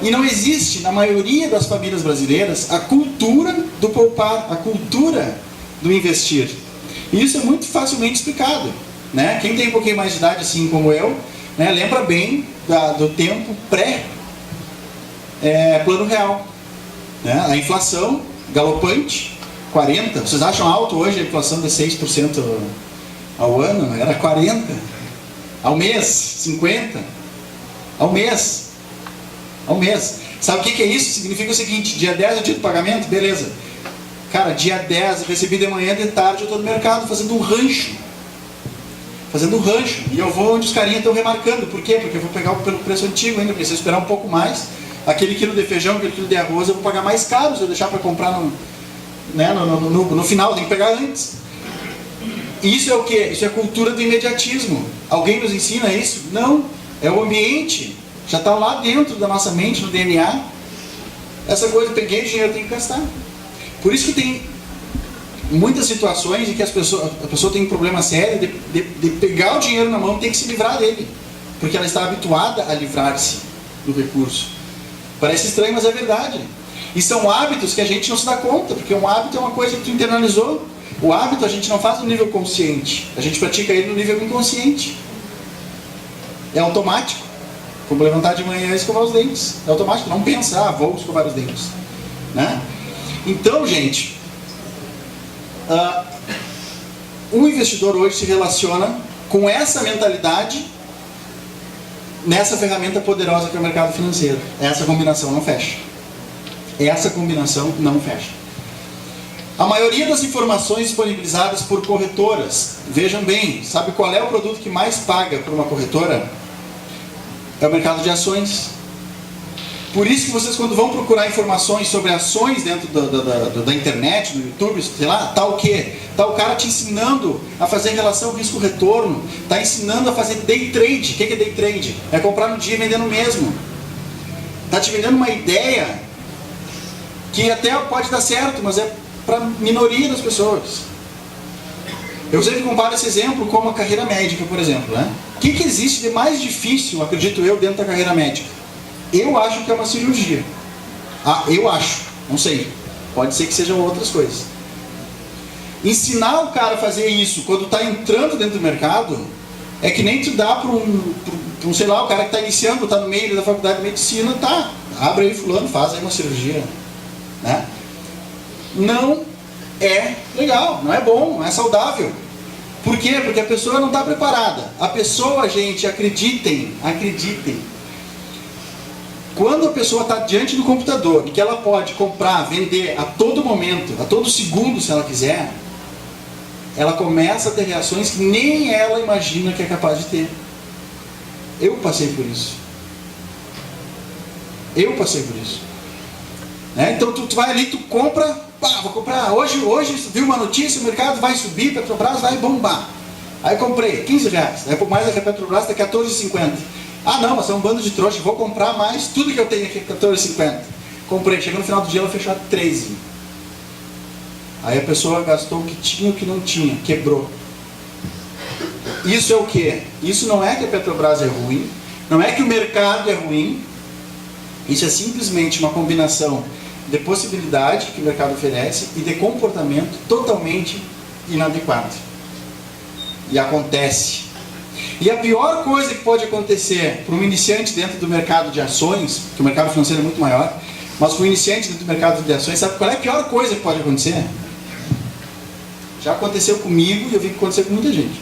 E não existe, na maioria das famílias brasileiras, a cultura do poupar, a cultura do investir. E isso é muito facilmente explicado, né? Quem tem um pouquinho mais de idade, assim como eu, né, lembra bem do tempo pré-plano real. Né? A inflação galopante, 40%. Vocês acham alto hoje a inflação de 6% ao ano? Era 40%. Ao mês, 50%. Ao mês. Ao mês. Sabe o que é isso? Significa o seguinte: dia 10 é o dia do pagamento? Beleza. Cara, dia 10 eu recebi de manhã, de tarde eu estou no mercado fazendo um rancho. Fazendo um rancho. E eu vou onde os carinhas estão remarcando. Por quê? Porque eu vou pegar pelo preço antigo ainda, porque se eu esperar um pouco mais, aquele quilo de feijão, aquele quilo de arroz, eu vou pagar mais caro se eu deixar para comprar no final, tem que pegar antes. Isso é o quê? Isso é a cultura do imediatismo. Alguém nos ensina isso? Não. É o ambiente. Já está lá dentro da nossa mente, no DNA. Essa coisa, peguei dinheiro, tenho que gastar. Por isso que tem muitas situações em que a pessoa tem um problema sério de pegar o dinheiro na mão e tem que se livrar dele. Porque ela está habituada a livrar-se do recurso. Parece estranho, mas é verdade. E são hábitos que a gente não se dá conta, porque um hábito é uma coisa que tu internalizou. O hábito a gente não faz no nível consciente, a gente pratica ele no nível inconsciente. É automático. Como levantar de manhã e escovar os dentes. É automático, não pensar, vou escovar os dentes. Né? Então, gente, o investidor hoje se relaciona com essa mentalidade nessa ferramenta poderosa que é o mercado financeiro. Essa combinação não fecha. Essa combinação não fecha. A maioria das informações disponibilizadas por corretoras, vejam bem, sabe qual é o produto que mais paga por uma corretora? É o mercado de ações. Por isso que vocês, quando vão procurar informações sobre ações dentro da internet, no YouTube, sei lá, tá o quê? Tá o cara te ensinando a fazer relação risco-retorno, tá ensinando a fazer day trade. O que é day trade? É comprar no dia e vender no mesmo. Tá te vendendo uma ideia que até pode dar certo, mas é para a minoria das pessoas. Eu sempre comparo esse exemplo com a carreira médica, por exemplo. Né? O que existe de mais difícil, acredito eu, dentro da carreira médica? Eu acho que é uma cirurgia. Eu acho, não sei. Pode ser que sejam outras coisas. Ensinar o cara a fazer isso quando está entrando dentro do mercado é que nem tu dá para um, sei lá, o cara que está iniciando, está no meio da faculdade de medicina, tá, abre aí fulano, faz aí uma cirurgia. Né? Não é legal, não é bom, não é saudável. Por quê? Porque a pessoa não está preparada. A pessoa, gente, acreditem, quando a pessoa está diante do computador e que ela pode comprar, vender a todo momento, a todo segundo, se ela quiser, ela começa a ter reações que nem ela imagina que é capaz de ter. Eu passei por isso. Né? Então tu vai ali, tu compra, pá, vou comprar, hoje viu uma notícia, o mercado vai subir, Petrobras vai bombar. Aí comprei, R$15, aí por mais a Petrobras está R$14,50. Ah não, mas é um bando de trouxa, vou comprar mais, tudo que eu tenho aqui é R$14,50. Comprei, chegou no final do dia ela fechou a 13. Aí a pessoa gastou o que tinha e o que não tinha, quebrou. Isso é o quê? Isso não é que a Petrobras é ruim, não é que o mercado é ruim, isso é simplesmente uma combinação de possibilidade que o mercado oferece e de comportamento totalmente inadequado. E acontece. E a pior coisa que pode acontecer para um iniciante dentro do mercado de ações, que o mercado financeiro é muito maior, mas para um iniciante dentro do mercado de ações, sabe qual é a pior coisa que pode acontecer? Já aconteceu comigo e eu vi que aconteceu com muita gente.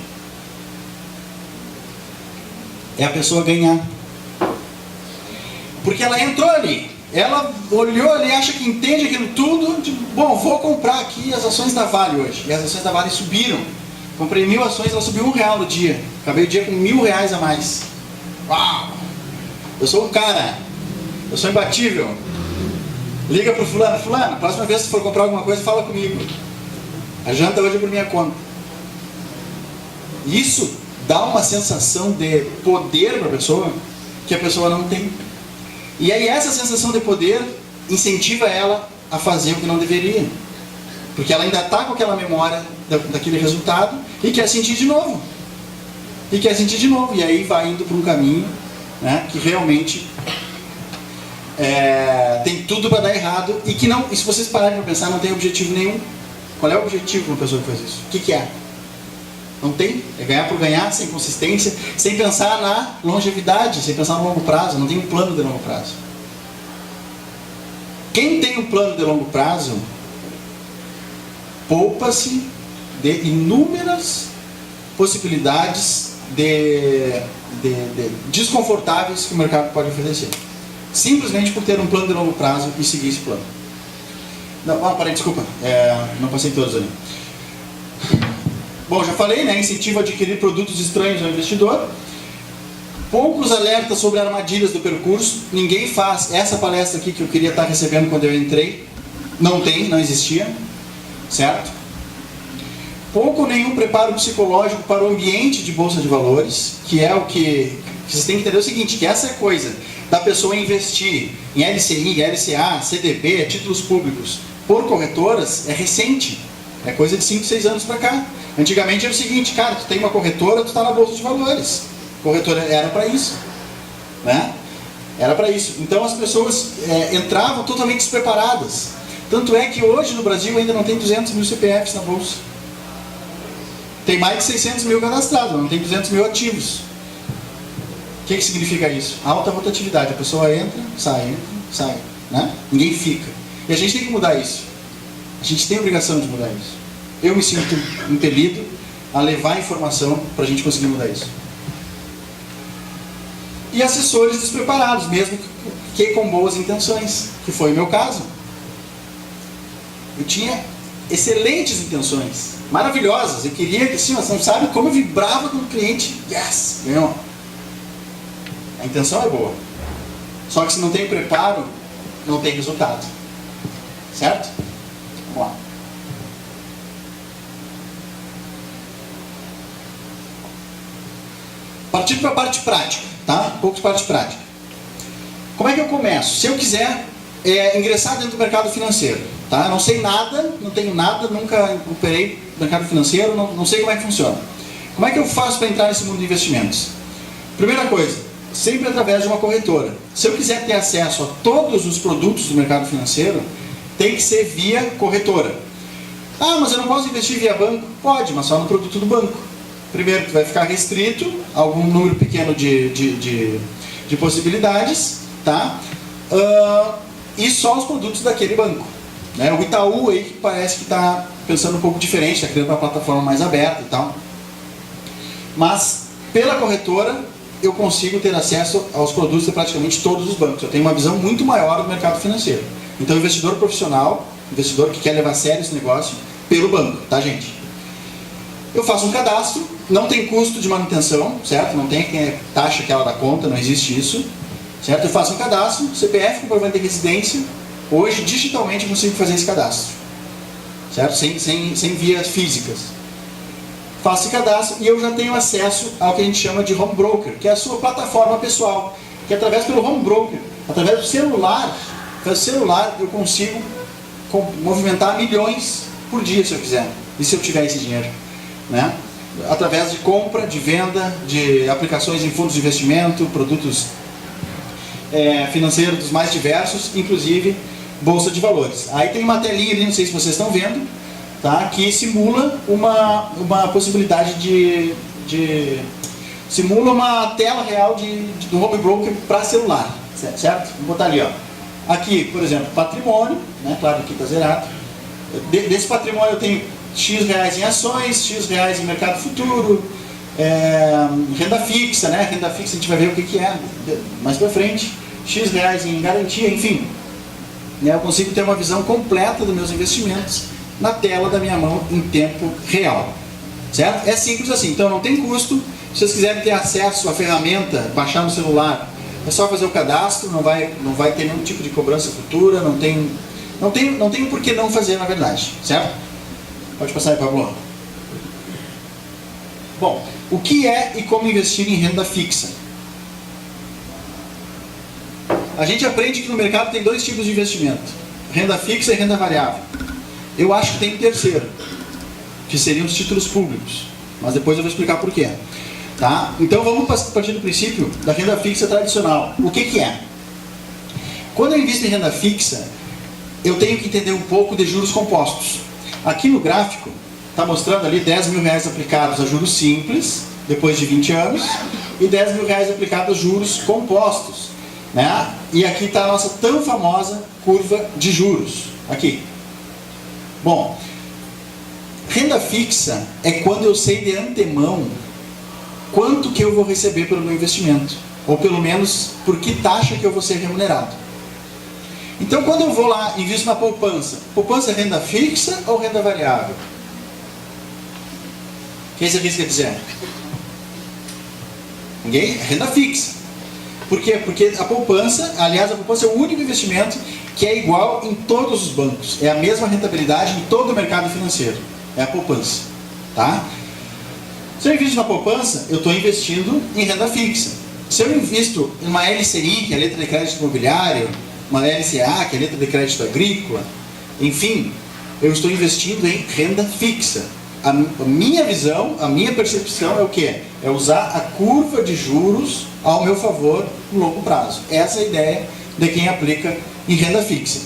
É a pessoa ganhar. Porque ela entrou ali, ela olhou ali, acha que entende aquilo tudo, tipo, bom, vou comprar aqui as ações da Vale hoje. E as ações da Vale subiram. Comprei 1.000 ações, ela subiu R$1 no dia. Acabei o dia com R$1.000 a mais. Uau! Eu sou um cara. Eu sou imbatível. Liga pro fulano. Fulano, próxima vez que for comprar alguma coisa, fala comigo. A janta hoje é por minha conta. Isso dá uma sensação de poder para a pessoa que a pessoa não tem. E aí essa sensação de poder incentiva ela a fazer o que não deveria. Porque ela ainda está com aquela memória daquele resultado e quer sentir de novo. E aí vai indo para um caminho, né, que realmente tem tudo para dar errado e que não, e se vocês pararem para pensar, não tem objetivo nenhum. Qual é o objetivo de uma pessoa que faz isso? O que é? Não tem. É ganhar por ganhar, sem consistência, sem pensar na longevidade, sem pensar no longo prazo. Não tem um plano de longo prazo. Quem tem um plano de longo prazo poupa-se de inúmeras possibilidades desconfortáveis que o mercado pode oferecer. Simplesmente por ter um plano de longo prazo e seguir esse plano. Não, parei, desculpa. Não passei todos ali. Bom, já falei, né? Incentivo a adquirir produtos estranhos ao investidor. Poucos alertas sobre armadilhas do percurso. Ninguém faz essa palestra aqui que eu queria estar recebendo quando eu entrei. Não existia. Certo? Pouco ou nenhum preparo psicológico para o ambiente de bolsa de valores, que é o que vocês têm que entender o seguinte, que essa coisa da pessoa investir em LCI, LCA, CDB, títulos públicos, por corretoras, é recente. É coisa de 5, 6 anos para cá. Antigamente era o seguinte, cara, tu tem uma corretora, tu está na bolsa de valores. Corretora era para isso. Né? Era para isso. Então as pessoas entravam totalmente despreparadas. Tanto é que hoje no Brasil ainda não tem 200 mil CPFs na bolsa. Tem mais de 600 mil cadastrados, não tem 200 mil ativos. O que significa isso? Alta rotatividade. A pessoa entra, sai. Né? Ninguém fica. E a gente tem que mudar isso. A gente tem a obrigação de mudar isso. Eu me sinto impelido a levar informação para a gente conseguir mudar isso. E assessores despreparados, mesmo que com boas intenções, que foi o meu caso. Eu tinha excelentes intenções, maravilhosas. Eu queria que, assim, você não sabe como eu vibrava quando o cliente, yes, ganhou. A intenção é boa. Só que se não tem preparo, não tem resultado. Certo? Vamos lá. Partindo para a parte prática, tá? Um pouco de parte prática. Como é que eu começo? Se eu quiser ingressar dentro do mercado financeiro, tá? Eu não sei nada, não tenho nada, nunca operei no mercado financeiro, não sei como é que funciona. Como é que eu faço para entrar nesse mundo de investimentos? Primeira coisa, sempre através de uma corretora. Se eu quiser ter acesso a todos os produtos do mercado financeiro, tem que ser via corretora. Ah, mas eu não posso investir via banco? Pode, mas só no produto do banco. Primeiro, tu vai ficar restrito a algum número pequeno de possibilidades, tá? E só os produtos daquele banco. Né? O Itaú aí que parece que está pensando um pouco diferente, está criando uma plataforma mais aberta e tal. Mas, pela corretora, eu consigo ter acesso aos produtos de praticamente todos os bancos. Eu tenho uma visão muito maior do mercado financeiro. Então, investidor profissional, investidor que quer levar a sério esse negócio, pelo banco, tá, gente? Eu faço um cadastro, não tem custo de manutenção, certo? Não tem taxa aquela da conta, não existe isso, certo? Eu faço um cadastro, CPF, comprovante de residência. Hoje, digitalmente, eu consigo fazer esse cadastro, certo? Sem vias físicas. Faço esse cadastro e eu já tenho acesso ao que a gente chama de home broker, que é a sua plataforma pessoal, que através pelo home broker, através do celular, eu consigo movimentar milhões por dia, se eu quiser, e se eu tiver esse dinheiro. Né? Através de compra, de venda, de aplicações em fundos de investimento, produtos financeiros dos mais diversos, inclusive bolsa de valores. Aí tem uma telinha ali, não sei se vocês estão vendo, tá? Que simula uma possibilidade simula uma tela real do home broker para celular, certo? Vou botar ali, ó. Aqui, por exemplo, patrimônio, né? Claro que aqui está zerado. Desse patrimônio eu tenho X reais em ações, X reais em mercado futuro, renda fixa, né? Renda fixa a gente vai ver o que é mais pra frente, X reais em garantia, enfim. Eu consigo ter uma visão completa dos meus investimentos na tela da minha mão em tempo real. Certo? É simples assim, então não tem custo. Se vocês quiserem ter acesso à ferramenta, baixar no celular, é só fazer o cadastro, não vai ter nenhum tipo de cobrança futura, não tem por que não fazer, na verdade, certo? Pode passar aí, Pablo. Bom, o que é e como investir em renda fixa? a gente aprende que no mercado tem dois tipos de investimento: renda fixa e renda variável. Eu acho que tem um terceiro, que seriam os títulos públicos, mas depois eu vou explicar por quê. Tá? Então vamos partir do princípio da renda fixa tradicional. O que é? Quando eu invisto em renda fixa, eu tenho que entender um pouco de juros compostos. Aqui no gráfico está mostrando ali 10 mil reais aplicados a juros simples, depois de 20 anos, e 10 mil reais aplicados a juros compostos, né? E aqui está a nossa tão famosa curva de juros. Aqui. Bom, renda fixa é quando eu sei de antemão quanto que eu vou receber pelo meu investimento, ou pelo menos por que taxa que eu vou ser remunerado. Então, quando eu vou lá e invisto na poupança, poupança é renda fixa ou renda variável? Quem se arrisca a dizer? Ninguém? É renda fixa. Por quê? Porque a poupança, aliás, a poupança é o único investimento que é igual em todos os bancos. É a mesma rentabilidade em todo o mercado financeiro. É a poupança. Tá? Se eu invisto na poupança, eu estou investindo em renda fixa. Se eu invisto em uma LCI, que é a letra de crédito imobiliário, uma LCA, que é a letra de crédito agrícola, enfim, eu estou investindo em renda fixa. A minha visão, a minha percepção é o quê? É usar a curva de juros ao meu favor no longo prazo. Essa é a ideia de quem aplica em renda fixa.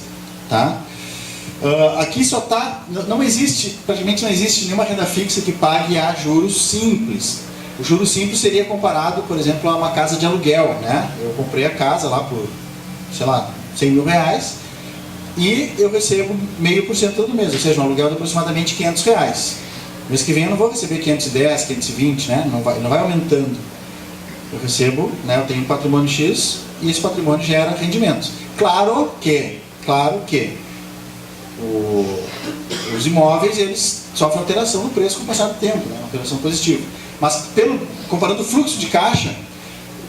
Tá? Aqui só está, praticamente não existe nenhuma renda fixa que pague a juros simples. O juros simples seria comparado, por exemplo, a uma casa de aluguel, né? Eu comprei a casa lá por, sei lá, 100 mil reais e eu recebo 0,5% todo mês, ou seja, um aluguel de aproximadamente 500 reais. Mês que vem eu não vou receber 510, 520, né? Não vai aumentando. Eu recebo, né? Eu tenho um patrimônio X e esse patrimônio gera rendimentos. Claro que os imóveis, eles sofrem alteração no preço com o passar do tempo, né? Uma alteração positiva. Mas comparando o fluxo de caixa,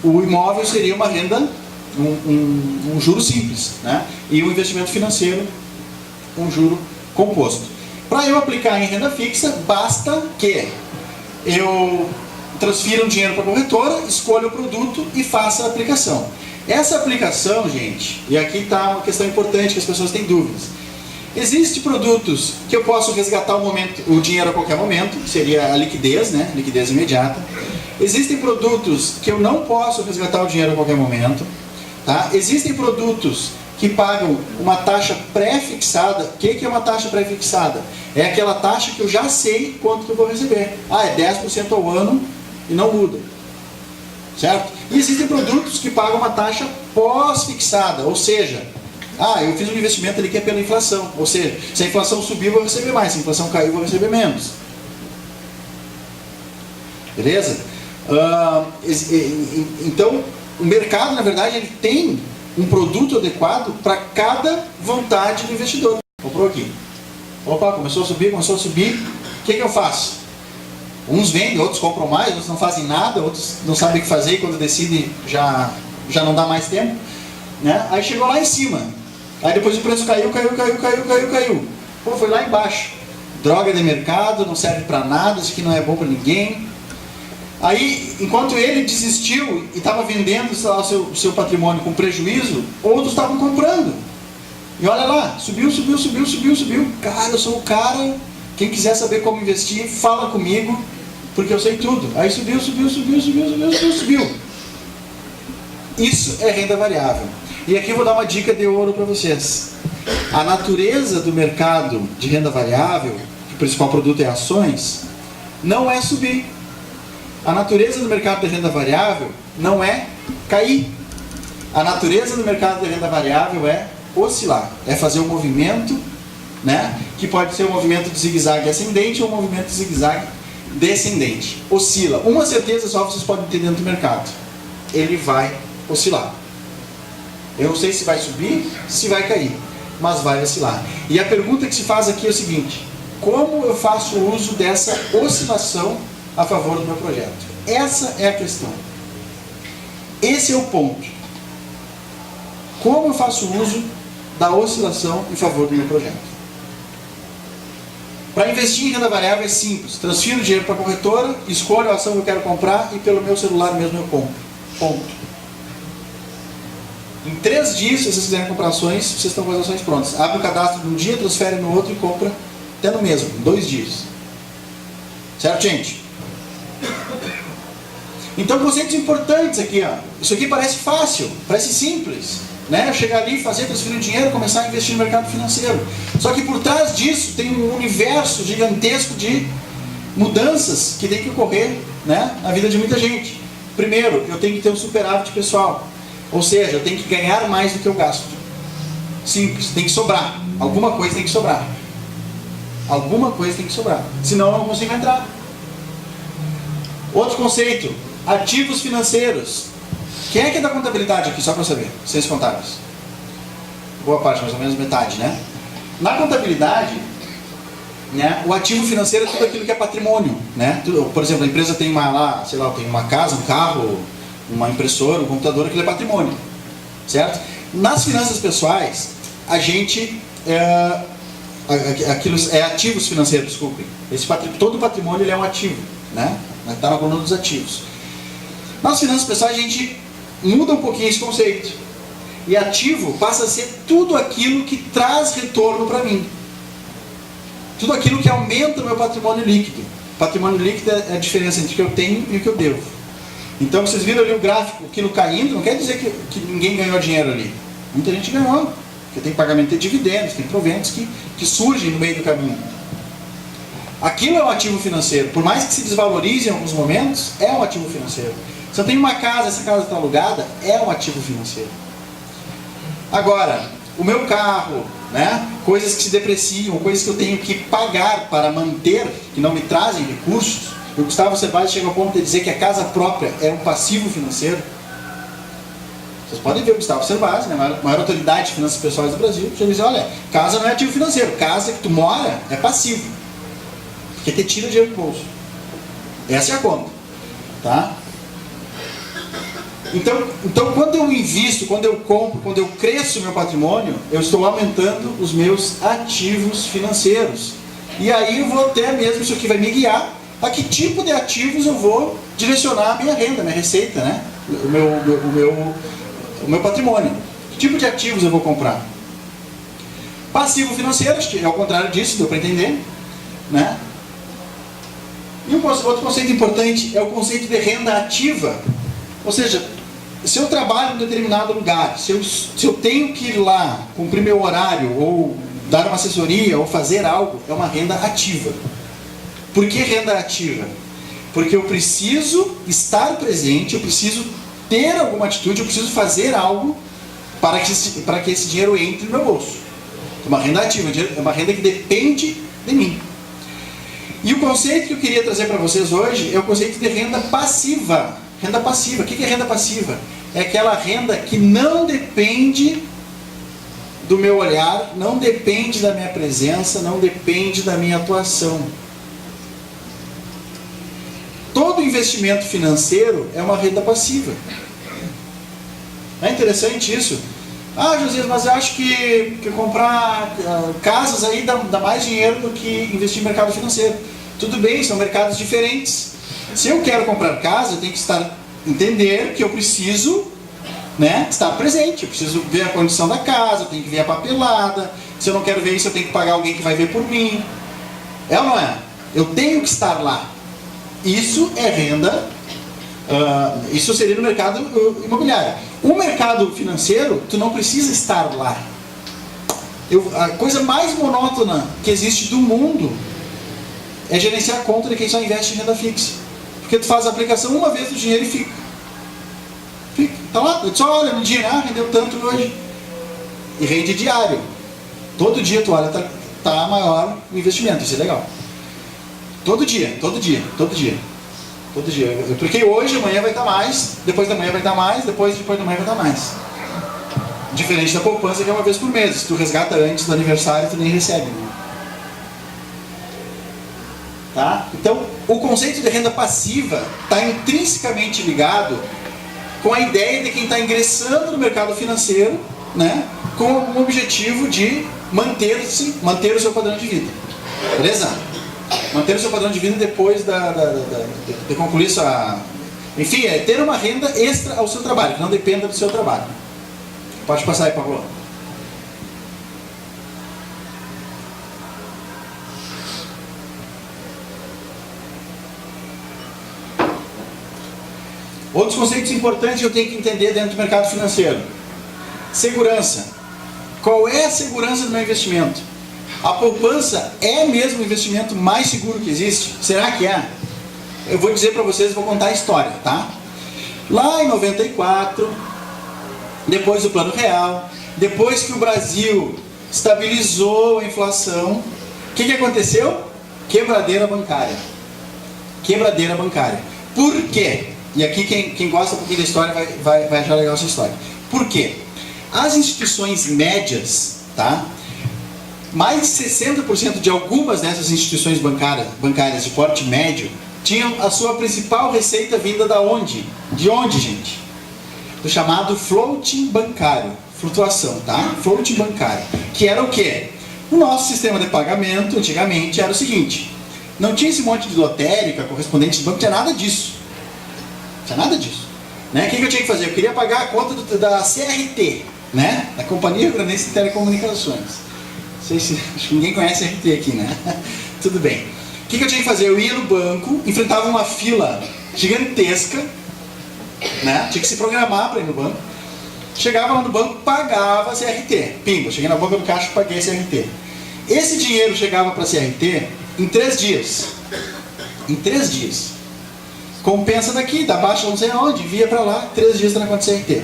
o imóvel seria uma renda, um juro simples, né? E o investimento financeiro, um juro composto. Para eu aplicar em renda fixa, basta que eu transfira um dinheiro para a corretora, escolha o produto e faça a aplicação. Essa aplicação, gente, e aqui está uma questão importante que as pessoas têm dúvidas. Existem produtos que eu posso resgatar o dinheiro a qualquer momento, que seria a liquidez, né? Liquidez imediata. Existem produtos que eu não posso resgatar o dinheiro a qualquer momento. Tá? Existem produtos que pagam uma taxa pré-fixada. O que é uma taxa pré-fixada? É aquela taxa que eu já sei quanto que eu vou receber. É 10% ao ano e não muda. Certo? E existem produtos que pagam uma taxa pós-fixada, ou seja, eu fiz um investimento ali que é pela inflação, ou seja, se a inflação subir eu vou receber mais, se a inflação cair eu vou receber menos. Beleza? Então, o mercado, na verdade, ele tem um produto adequado para cada vontade do investidor. Comprou aqui. Opa, começou a subir. O que eu faço? Uns vendem, outros compram mais, outros não fazem nada, outros não sabem o que fazer e quando decidem já não dá mais tempo. Né? Aí chegou lá em cima. Aí depois o preço caiu. Pô, foi lá embaixo. Droga de mercado, não serve para nada, isso aqui não é bom para ninguém. Aí, enquanto ele desistiu e estava vendendo o seu patrimônio com prejuízo, outros estavam comprando. E olha lá, subiu. Cara, eu sou o cara. Quem quiser saber como investir, fala comigo, porque eu sei tudo. Aí subiu. Isso é renda variável. E aqui eu vou dar uma dica de ouro para vocês. A natureza do mercado de renda variável, que o principal produto é ações, não é subir. A natureza do mercado de renda variável não é cair. A natureza do mercado de renda variável é oscilar, é fazer um movimento, né, que pode ser um movimento de zigue-zague ascendente ou um movimento de zigue-zague descendente. Oscila. Uma certeza só vocês podem ter dentro do mercado: ele vai oscilar. Eu não sei se vai subir, se vai cair, mas vai oscilar. E a pergunta que se faz aqui é o seguinte: como eu faço uso dessa oscilação a favor do meu projeto? Essa é a questão. Esse é o ponto. Como eu faço uso da oscilação em favor do meu projeto? Para investir em renda variável é simples. Transfiro o dinheiro para a corretora, escolho a ação que eu quero comprar e pelo meu celular mesmo eu compro. Ponto. Em 3 dias, se vocês quiserem comprar ações, vocês estão com as ações prontas. Abre o cadastro num dia, transfere no outro e compra até no mesmo, em 2 dias. Certo, gente? Então, conceitos importantes aqui, ó. Isso aqui parece fácil, parece simples, né? Eu chegar ali, fazer, transferir o dinheiro, começar a investir no mercado financeiro. Só que por trás disso tem um universo gigantesco de mudanças que tem que ocorrer, né, na vida de muita gente. Primeiro, eu tenho que ter um superávit pessoal. Ou seja, eu tenho que ganhar mais do que eu gasto. Simples, tem que sobrar. Alguma coisa tem que sobrar. Alguma coisa tem que sobrar. Senão eu não consigo entrar. Outro conceito, ativos financeiros. Quem é que é da contabilidade aqui, só para saber? Ciências contábeis. Boa parte, mais ou menos metade, né? Na contabilidade, né, o ativo financeiro é tudo aquilo que é patrimônio, né? Por exemplo, a empresa tem tem uma casa, um carro, uma impressora, um computador, aquilo é patrimônio, certo? Nas finanças pessoais, a gente aquilo é ativos financeiros, desculpem. Todo patrimônio ele é um ativo, né? Está na coluna dos ativos. Nas finanças pessoais a gente muda um pouquinho esse conceito. E ativo passa a ser tudo aquilo que traz retorno para mim. Tudo aquilo que aumenta o meu patrimônio líquido. Patrimônio líquido é a diferença entre o que eu tenho e o que eu devo. Então vocês viram ali o gráfico, aquilo caindo, não quer dizer que ninguém ganhou dinheiro ali. Muita gente ganhou, porque tem pagamento de dividendos, tem proventos que surgem no meio do caminho. Aquilo é um ativo financeiro. Por mais que se desvalorize em alguns momentos, é um ativo financeiro. Se eu tenho uma casa, essa casa está alugada, é um ativo financeiro. Agora, o meu carro, né, coisas que se depreciam, coisas que eu tenho que pagar para manter, que não me trazem recursos. O Gustavo Ceballos chega ao ponto de dizer que a casa própria é um passivo financeiro. Vocês podem ver o Gustavo Ceballos, né, a maior autoridade de finanças pessoais do Brasil, já diz, olha, casa não é ativo financeiro, casa que tu mora é passivo. Porque te tira dinheiro do bolso. Essa é a conta. Tá? Então, quando eu invisto, quando eu compro, quando eu cresço o meu patrimônio, eu estou aumentando os meus ativos financeiros. E aí eu vou até mesmo, isso aqui vai me guiar a que tipo de ativos eu vou direcionar a minha renda, a minha receita, né? O meu patrimônio. Que tipo de ativos eu vou comprar? Passivo financeiro, acho que é o contrário disso, deu para entender, né? E outro conceito importante é o conceito de renda ativa. Ou seja, se eu trabalho em um determinado lugar, se eu tenho que ir lá cumprir meu horário, ou dar uma assessoria, ou fazer algo, é uma renda ativa. Por que renda ativa? Porque eu preciso estar presente, eu preciso ter alguma atitude, eu preciso fazer algo para que esse dinheiro entre no meu bolso. É uma renda ativa, é uma renda que depende de mim. E o conceito que eu queria trazer para vocês hoje é o conceito de renda passiva. Renda passiva. O que é renda passiva? É aquela renda que não depende do meu olhar, não depende da minha presença, não depende da minha atuação. Todo investimento financeiro é uma renda passiva. É interessante isso. Ah, Josias, mas eu acho que comprar casas aí dá mais dinheiro do que investir em mercado financeiro. Tudo bem, são mercados diferentes. Se eu quero comprar casa, eu tenho que entender que eu preciso, né, estar presente. Eu preciso ver a condição da casa, eu tenho que ver a papelada. Se eu não quero ver isso, eu tenho que pagar alguém que vai ver por mim. É ou não é? Eu tenho que estar lá. Isso é renda. Isso seria no mercado imobiliário. O mercado financeiro, tu não precisa estar lá. A coisa mais monótona que existe do mundo é gerenciar a conta de quem só investe em renda fixa. Porque tu faz a aplicação uma vez do dinheiro e fica. Tá lá, tu só olha no dia, rendeu tanto hoje. E rende diário. Todo dia tu olha, tá maior o investimento, isso é legal. Todo dia. Eu apliquei hoje, amanhã vai estar mais, depois da manhã vai estar mais, depois da manhã vai estar mais. Diferente da poupança, que é uma vez por mês. Se tu resgata antes do aniversário, tu nem recebe. Né? Tá? Então, o conceito de renda passiva está intrinsecamente ligado com a ideia de quem está ingressando no mercado financeiro, né, com algum objetivo de manter o seu padrão de vida. Beleza? Manter o seu padrão de vida depois de concluir sua... Enfim, é ter uma renda extra ao seu trabalho, que não dependa do seu trabalho. Pode passar aí, Pablo. Outros conceitos importantes que eu tenho que entender dentro do mercado financeiro. Segurança. Qual é a segurança do meu investimento? A poupança é mesmo o investimento mais seguro que existe? Será que é? Eu vou dizer para vocês, vou contar a história, tá? Lá em 94, depois do Plano Real, depois que o Brasil estabilizou a inflação, o que aconteceu? Quebradeira bancária. Quebradeira bancária. Por quê? E aqui quem gosta um pouquinho da história vai achar legal essa história. Por quê? As instituições médias, tá? Mais de 60% de algumas dessas instituições bancárias de porte médio tinham a sua principal receita vinda da onde? De onde, gente? Do chamado floating bancário. Flutuação, tá? Floating bancário. Que era o quê? O nosso sistema de pagamento, antigamente, era o seguinte. Não tinha esse monte de lotérica, correspondente de banco, não tinha nada disso. Não tinha nada disso. Né? O que eu tinha que fazer? Eu queria pagar a conta da CRT, né? Da Companhia Rio Grandense de Telecomunicações. Não sei se acho que ninguém conhece a RT aqui, né? Tudo bem. O que eu tinha que fazer? Eu ia no banco, enfrentava uma fila gigantesca, né? Tinha que se programar para ir no banco. Chegava lá no banco, pagava a CRT. Pimba, cheguei na boca do caixa e paguei a CRT. Esse dinheiro chegava para a CRT em 3 dias. Em 3 dias. Compensa daqui, da baixa não sei aonde, via para lá, 3 dias está na conta de CRT.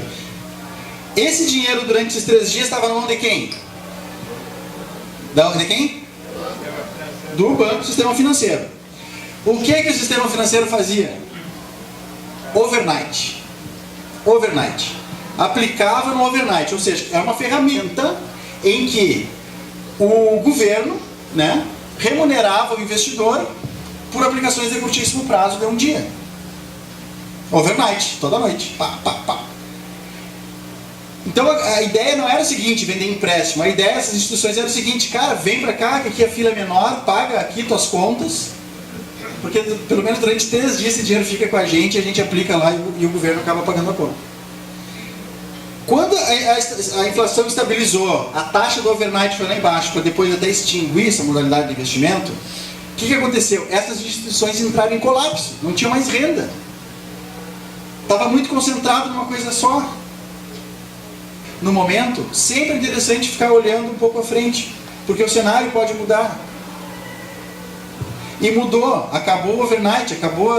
Esse dinheiro durante esses 3 dias estava na mão de quem? De quem? Do banco, sistema financeiro. O que o sistema financeiro fazia? Overnight. Overnight. Aplicava no overnight, ou seja, é uma ferramenta em que o governo, né, remunerava o investidor por aplicações de curtíssimo prazo de um dia. Overnight, toda noite. Pá, pá, pá. Então a ideia não era o seguinte, vender empréstimo. A ideia dessas instituições era o seguinte, cara, vem pra cá, que aqui a fila é menor, paga aqui tuas contas, porque pelo menos durante 3 dias esse dinheiro fica com a gente aplica lá e o governo acaba pagando a conta. Quando a inflação estabilizou, a taxa do overnight foi lá embaixo, para depois até extinguir essa modalidade de investimento, o que aconteceu? Essas instituições entraram em colapso, não tinham mais renda. Estava muito concentrado numa coisa só. No momento, sempre é interessante ficar olhando um pouco à frente, porque o cenário pode mudar. E mudou, acabou o overnight, acabou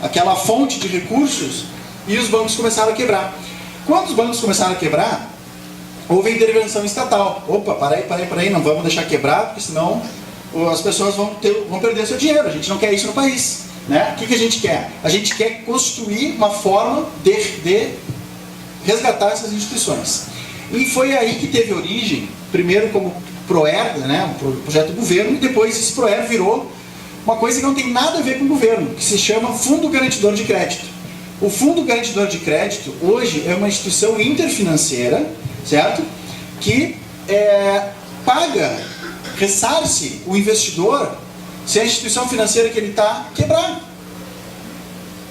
aquela fonte de recursos e os bancos começaram a quebrar. Quando os bancos começaram a quebrar, houve intervenção estatal. Opa, peraí, não vamos deixar quebrar, porque senão as pessoas vão perder seu dinheiro. A gente não quer isso no país. Né? O que a gente quer? A gente quer construir uma forma de resgatar essas instituições. E foi aí que teve origem, primeiro como ProER, né, um projeto do governo, e depois esse ProER virou uma coisa que não tem nada a ver com o governo, que se chama Fundo Garantidor de Crédito. O Fundo Garantidor de Crédito, hoje, é uma instituição interfinanceira, certo? Que paga, ressarce o investidor se a instituição financeira que ele está quebrar.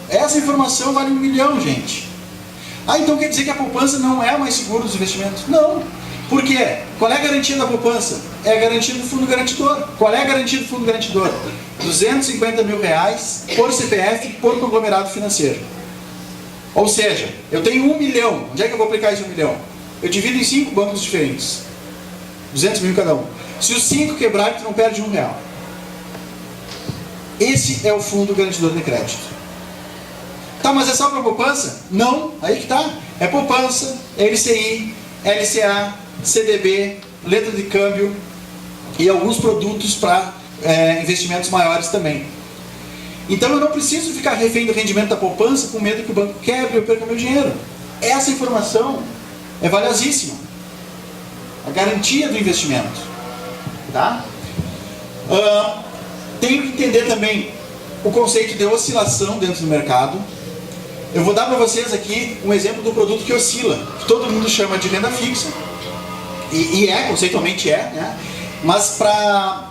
Essa informação vale 1 milhão, gente. Ah, então quer dizer que a poupança não é mais segura dos investimentos? Não. Por quê? Qual é a garantia da poupança? É a garantia do fundo garantidor. Qual é a garantia do fundo garantidor? R$250 mil por CPF por conglomerado financeiro. Ou seja, eu tenho 1 milhão. Onde é que eu vou aplicar esse 1 milhão? Eu divido em 5 bancos diferentes. 200 mil cada um. Se os 5 quebrarem, tu não perde R$1. Esse é o fundo garantidor de crédito. Tá, mas é só para poupança? Não, aí que tá. É poupança, LCI, LCA, CDB, letra de câmbio e alguns produtos para investimentos maiores também. Então eu não preciso ficar refém do rendimento da poupança com medo que o banco quebre e eu perca meu dinheiro. Essa informação é valiosíssima. A garantia do investimento. Tá? Tenho que entender também o conceito de oscilação dentro do mercado. Eu vou dar para vocês aqui um exemplo do produto que oscila, que todo mundo chama de renda fixa, e conceitualmente né? Mas para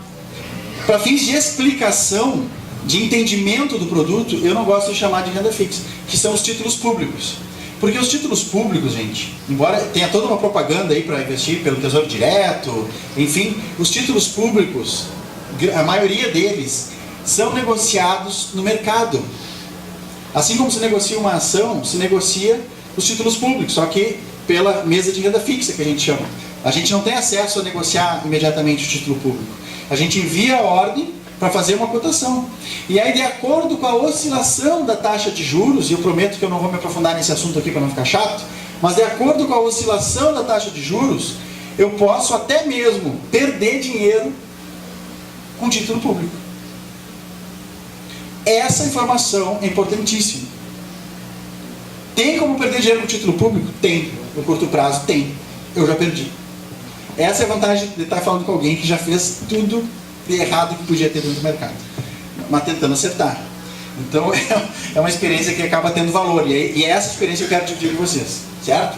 fins de explicação, de entendimento do produto, eu não gosto de chamar de renda fixa, que são os títulos públicos. Porque os títulos públicos, gente, embora tenha toda uma propaganda aí para investir pelo Tesouro Direto, enfim, os títulos públicos, a maioria deles, são negociados no mercado. Assim como se negocia uma ação, se negocia os títulos públicos, só que pela mesa de renda fixa, que a gente chama. A gente não tem acesso a negociar imediatamente o título público. A gente envia a ordem para fazer uma cotação. E aí, de acordo com a oscilação da taxa de juros, e eu prometo que eu não vou me aprofundar nesse assunto aqui para não ficar chato, mas de acordo com a oscilação da taxa de juros, eu posso até mesmo perder dinheiro com título público. Essa informação é importantíssima. Tem como perder dinheiro com título público? Tem. No curto prazo, tem. Eu já perdi. Essa é a vantagem de estar falando com alguém que já fez tudo de errado que podia ter dentro do mercado, mas tentando acertar. Então é uma experiência que acaba tendo valor, e é essa experiência que eu quero dividir com vocês, certo?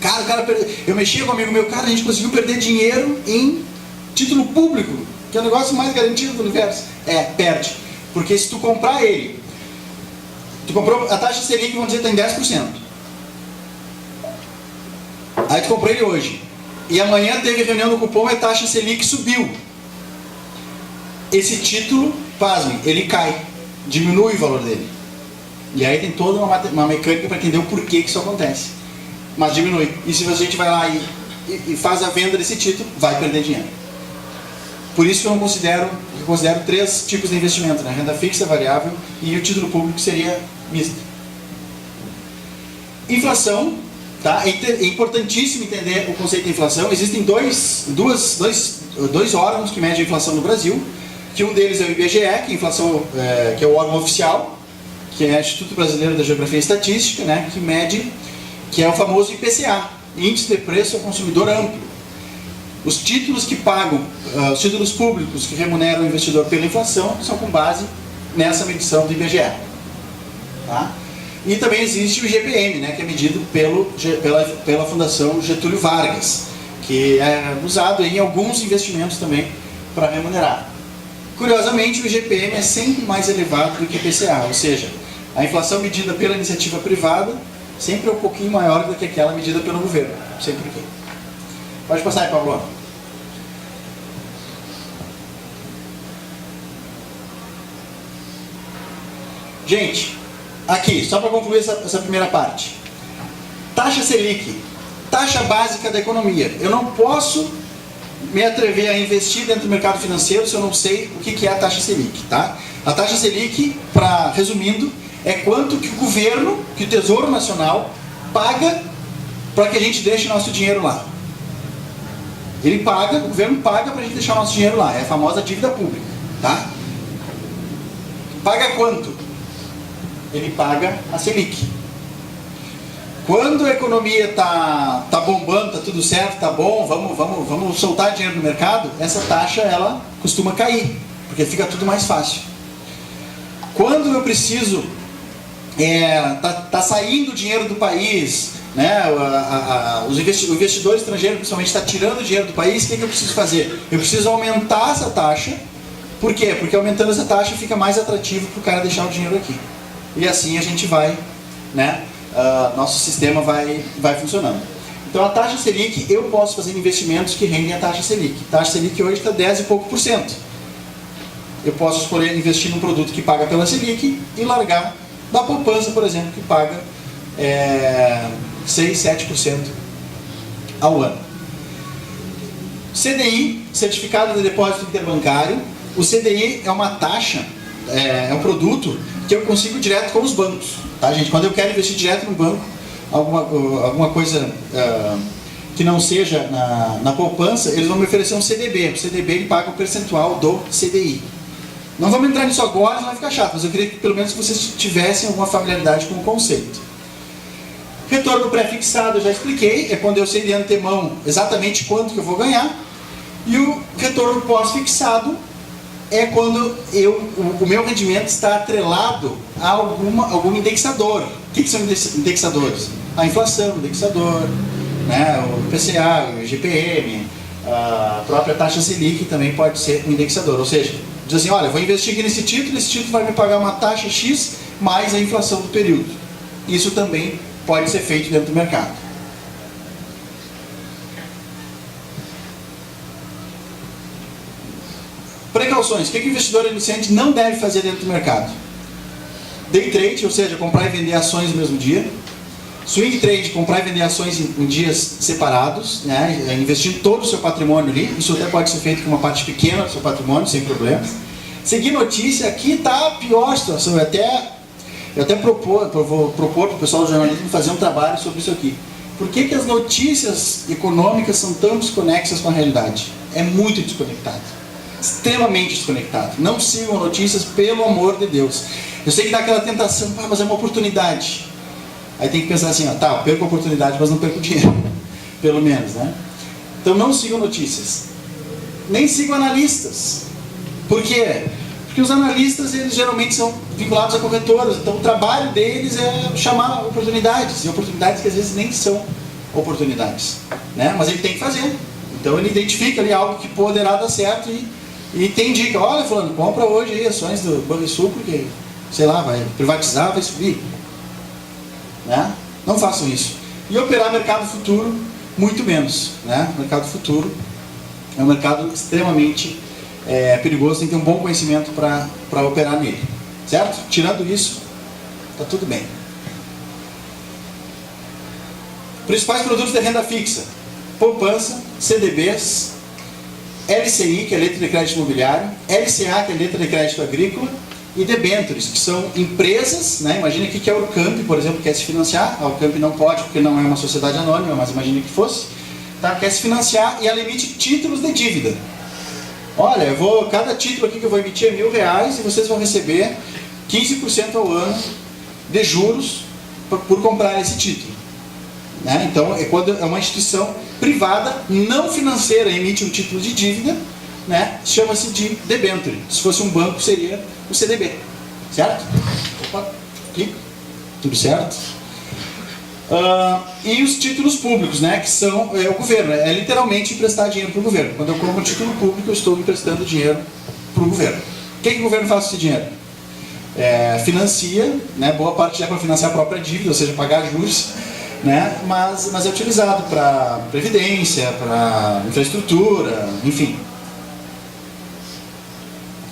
Cara, eu mexia com um amigo meu, cara, a gente conseguiu perder dinheiro em título público, que é o negócio mais garantido do universo. Perde, porque se tu comprar ele, tu comprou a taxa Selic, vamos dizer, está em 10%. Aí tu comprou ele hoje, e amanhã teve reunião do cupom e a taxa Selic subiu. Esse título, pasmem, ele cai, diminui o valor dele. E aí tem toda uma mecânica para entender o porquê que isso acontece. Mas diminui. E se a gente vai lá e faz a venda desse título, vai perder dinheiro. Por isso que eu considero 3 tipos de investimento, né? Renda fixa, variável e o título público seria misto. Inflação, tá? É importantíssimo entender o conceito de inflação. Existem dois órgãos que medem a inflação no Brasil, que um deles é o IBGE, que é o órgão oficial, que é o Instituto Brasileiro da Geografia e Estatística, né, que é o famoso IPCA, Índice de Preço ao Consumidor Amplo. Os títulos que pagam, os títulos públicos que remuneram o investidor pela inflação são com base nessa medição do IBGE. Tá? E também existe o IGPM, né, que é medido pela Fundação Getúlio Vargas, que é usado em alguns investimentos também para remunerar. Curiosamente, o IGPM é sempre mais elevado do que o IPCA, ou seja, a inflação medida pela iniciativa privada sempre é um pouquinho maior do que aquela medida pelo governo. Não sei por quê. Pode passar aí, Pablo. Gente, aqui, só para concluir essa primeira parte. Taxa Selic, taxa básica da economia. Eu não posso me atrever a investir dentro do mercado financeiro se eu não sei o que é a taxa Selic, tá? A taxa Selic, resumindo, é quanto que o governo, que o Tesouro Nacional, paga para que a gente deixe nosso dinheiro lá. O governo paga para a gente deixar nosso dinheiro lá, é a famosa dívida pública, tá? Paga quanto? Ele paga a Selic. Quando a economia tá bombando, tá tudo certo, tá bom, vamos soltar dinheiro no mercado, essa taxa ela costuma cair, porque fica tudo mais fácil. Quando eu preciso, tá saindo dinheiro do país, né, o investidor estrangeiro principalmente está tirando dinheiro do país, o que eu preciso fazer? Eu preciso aumentar essa taxa. Por quê? Porque aumentando essa taxa fica mais atrativo para o cara deixar o dinheiro aqui. E assim a gente vai, né? Nosso sistema vai funcionando. Então a taxa Selic, eu posso fazer investimentos que rendem a taxa Selic. A taxa Selic hoje está 10 e pouco por cento. Eu posso escolher investir num produto que paga pela Selic e largar da poupança, por exemplo, que paga 6, 7% ao ano. CDI, Certificado de Depósito Interbancário. O CDI é uma taxa, é um produto que eu consigo direto com os bancos, tá, gente? Quando eu quero investir direto no banco, alguma coisa que não seja na poupança, eles vão me oferecer um CDB. O CDB ele paga um percentual do CDI. Não vamos entrar nisso agora, não vai ficar chato, mas eu queria que pelo menos vocês tivessem alguma familiaridade com o conceito. Retorno pré-fixado, eu já expliquei, é quando eu sei de antemão exatamente quanto que eu vou ganhar. E o retorno pós-fixado é quando o meu rendimento está atrelado a algum indexador. O que são indexadores? A inflação, o indexador, né, o IPCA, o IGPM, a própria taxa Selic também pode ser um indexador. Ou seja, diz assim, olha, vou investir aqui nesse título vai me pagar uma taxa X mais a inflação do período. Isso também pode ser feito dentro do mercado. Precauções. O que o investidor iniciante não deve fazer dentro do mercado? Day trade, ou seja, comprar e vender ações no mesmo dia. Swing trade, comprar e vender ações em dias separados, né? Investindo todo o seu patrimônio ali. Isso até pode ser feito com uma parte pequena do seu patrimônio, sem problemas. Seguir notícia, aqui está a pior situação. Eu até vou propor para o pessoal do jornalismo fazer um trabalho sobre isso aqui. Por que as notícias econômicas são tão desconexas com a realidade? É muito desconectado. Extremamente desconectado. Não sigam notícias, pelo amor de Deus. Eu sei que dá aquela tentação, mas é uma oportunidade. Aí tem que pensar assim, ó, tá, eu perco a oportunidade, mas não perco dinheiro. Pelo menos, né? Então não sigam notícias. Nem sigam analistas. Por quê? Porque os analistas, eles geralmente são vinculados a corretoras. Então o trabalho deles é chamar oportunidades. E oportunidades que às vezes nem são oportunidades, né? Mas ele tem que fazer. Então ele identifica ali algo que poderá dar certo e tem dica. Olha, fulano, compra hoje aí ações do Banrisul, porque, sei lá, vai privatizar, vai subir. Né? Não façam isso. E operar mercado futuro, muito menos. Né? Mercado futuro é um mercado extremamente perigoso, tem que ter um bom conhecimento para operar nele. Certo? Tirando isso, está tudo bem. Principais produtos de renda fixa: poupança, CDBs, LCI, que é letra de crédito imobiliário, LCA, que é letra de crédito agrícola, e debêntures, que são empresas, né? Imagina aqui que a Urcamp, por exemplo, quer se financiar. A Urcamp não pode, porque não é uma sociedade anônima, mas imagina que fosse, tá? Quer se financiar e ela emite títulos de dívida. Olha, cada título aqui que eu vou emitir é R$1.000 e vocês vão receber 15% ao ano de juros por comprar esse título. Né? Então, quando é uma instituição privada, não financeira, emite um título de dívida, né? Chama-se de debenture. Se fosse um banco, seria o CDB. Certo? Opa, aqui. Tudo certo? E os títulos públicos, né? Que são o governo. É literalmente emprestar dinheiro para o governo. Quando eu compro um título público, eu estou emprestando dinheiro para o governo. O que o governo faz com esse dinheiro? Financia, né? Boa parte é para financiar a própria dívida, ou seja, pagar juros. Né? Mas é utilizado para previdência, para infraestrutura, enfim.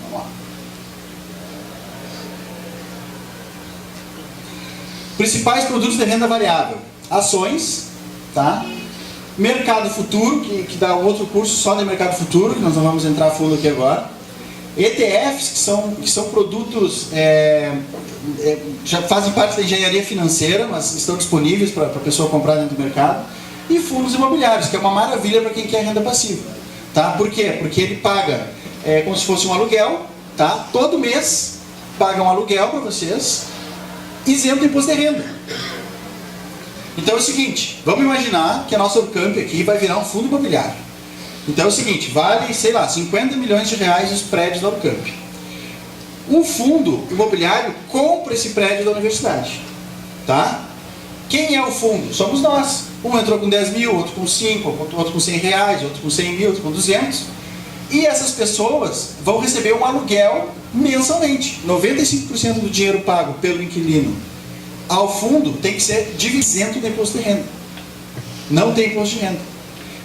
Vamos lá. Principais produtos de renda variável: ações, tá? Mercado futuro, que dá outro curso só de mercado futuro, que nós não vamos entrar a fundo aqui agora. ETFs, que são produtos, já fazem parte da engenharia financeira, mas estão disponíveis para a pessoa comprar dentro do mercado. E fundos imobiliários, que é uma maravilha para quem quer renda passiva. Tá? Por quê? Porque ele paga como se fosse um aluguel, tá? Todo mês paga um aluguel para vocês, isento de imposto de renda. Então é o seguinte, vamos imaginar que a nossa Urcamp aqui vai virar um fundo imobiliário. Então é o seguinte, vale, sei lá, 50 milhões de reais os prédios da Urcamp. O fundo imobiliário compra esse prédio da universidade. Tá? Quem é o fundo? Somos nós. Um entrou com 10 mil, outro com 5, outro com 100 reais, outro com 100 mil, outro com 200. E essas pessoas vão receber um aluguel mensalmente. 95% do dinheiro pago pelo inquilino ao fundo tem que ser isento de imposto de renda. Não tem imposto de renda.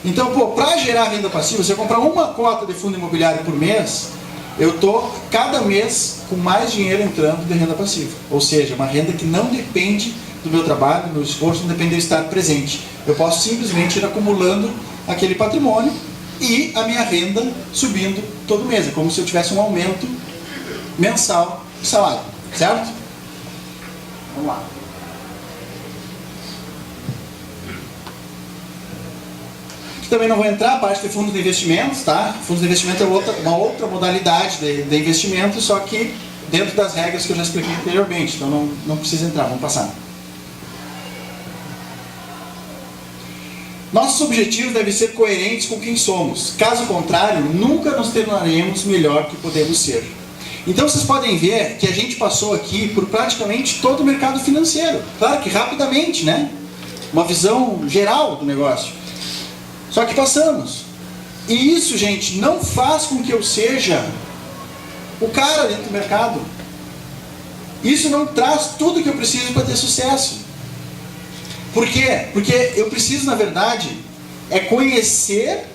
Então, para gerar renda passiva, se eu comprar uma cota de fundo imobiliário por mês, eu estou cada mês com mais dinheiro entrando de renda passiva. Ou seja, uma renda que não depende do meu trabalho, do meu esforço, não depende de eu estar presente. Eu posso simplesmente ir acumulando aquele patrimônio e a minha renda subindo todo mês. É como se eu tivesse um aumento mensal de salário. Certo? Vamos lá. Também não vou entrar a parte de fundos de investimentos, tá? Fundos de investimento é uma outra modalidade de investimento, só que dentro das regras que eu já expliquei anteriormente, então não precisa entrar, vamos passar. Nossos objetivos devem ser coerentes com quem somos. Caso contrário, nunca nos tornaremos melhor que podemos ser. Então vocês podem ver que a gente passou aqui por praticamente todo o mercado financeiro. Claro que rapidamente, né? Uma visão geral do negócio. Só que passamos. E isso, gente, não faz com que eu seja o cara dentro do mercado. Isso não traz tudo que eu preciso para ter sucesso. Por quê? Porque eu preciso, na verdade, conhecer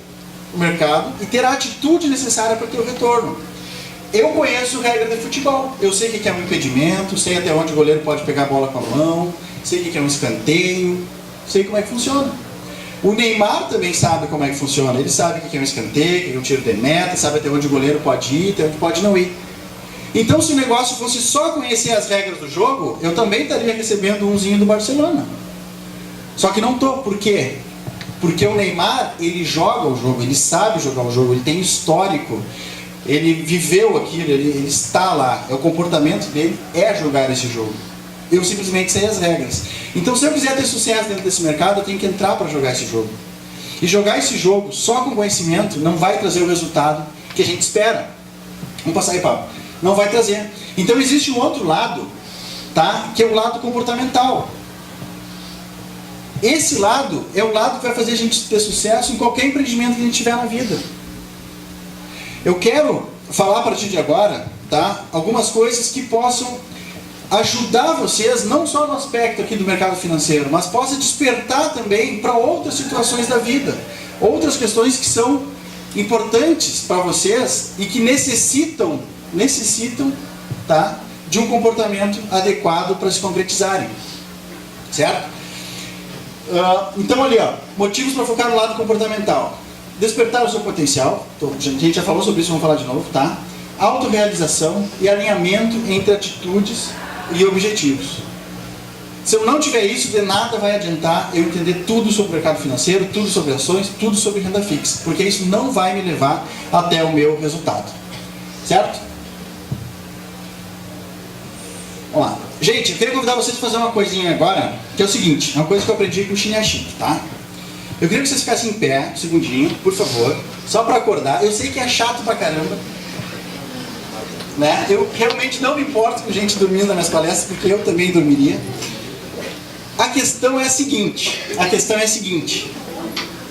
o mercado e ter a atitude necessária para ter o retorno. Eu conheço regra de futebol, eu sei o que é um impedimento, sei até onde o goleiro pode pegar a bola com a mão, sei o que é um escanteio, sei como é que funciona. O Neymar também sabe como é que funciona, ele sabe o que é um escanteio, o que é um tiro de meta, sabe até onde o goleiro pode ir, até onde pode não ir. Então, se o negócio fosse só conhecer as regras do jogo, eu também estaria recebendo umzinho do Barcelona. Só que não estou, por quê? Porque o Neymar, ele joga o jogo, ele sabe jogar o jogo, ele tem histórico, ele viveu aquilo, ele está lá, o comportamento dele é jogar esse jogo. Eu simplesmente sei as regras. Então, se eu quiser ter sucesso dentro desse mercado, eu tenho que entrar para jogar esse jogo. E jogar esse jogo só com conhecimento não vai trazer o resultado que a gente espera. Vamos passar aí, Pablo. Não vai trazer. Então, existe um outro lado, tá? Que é o lado comportamental. Esse lado é o lado que vai fazer a gente ter sucesso em qualquer empreendimento que a gente tiver na vida. Eu quero falar a partir de agora, tá? Algumas coisas que possam ajudar vocês, não só no aspecto aqui do mercado financeiro, mas possa despertar também para outras situações da vida, outras questões que são importantes para vocês e que necessitam, tá, de um comportamento adequado para se concretizarem, certo? Então ali, ó, motivos para focar no lado comportamental: despertar o seu potencial, a gente já falou sobre isso, vamos falar de novo, tá? Autorrealização e alinhamento entre atitudes e objetivos. Se eu não tiver isso, de nada vai adiantar eu entender tudo sobre o mercado financeiro, tudo sobre ações, tudo sobre renda fixa, porque isso não vai me levar até o meu resultado, certo? Vamos lá. Gente, eu queria convidar vocês a fazer uma coisinha agora, que é o seguinte, uma coisa que eu aprendi com o Chiniachik, tá? Eu queria que vocês ficassem em pé, um segundinho, por favor, só para acordar. Eu sei que é chato pra caramba, né? Eu realmente não me importo com gente dormindo nas minhas palestras, porque eu também dormiria. A questão é a seguinte,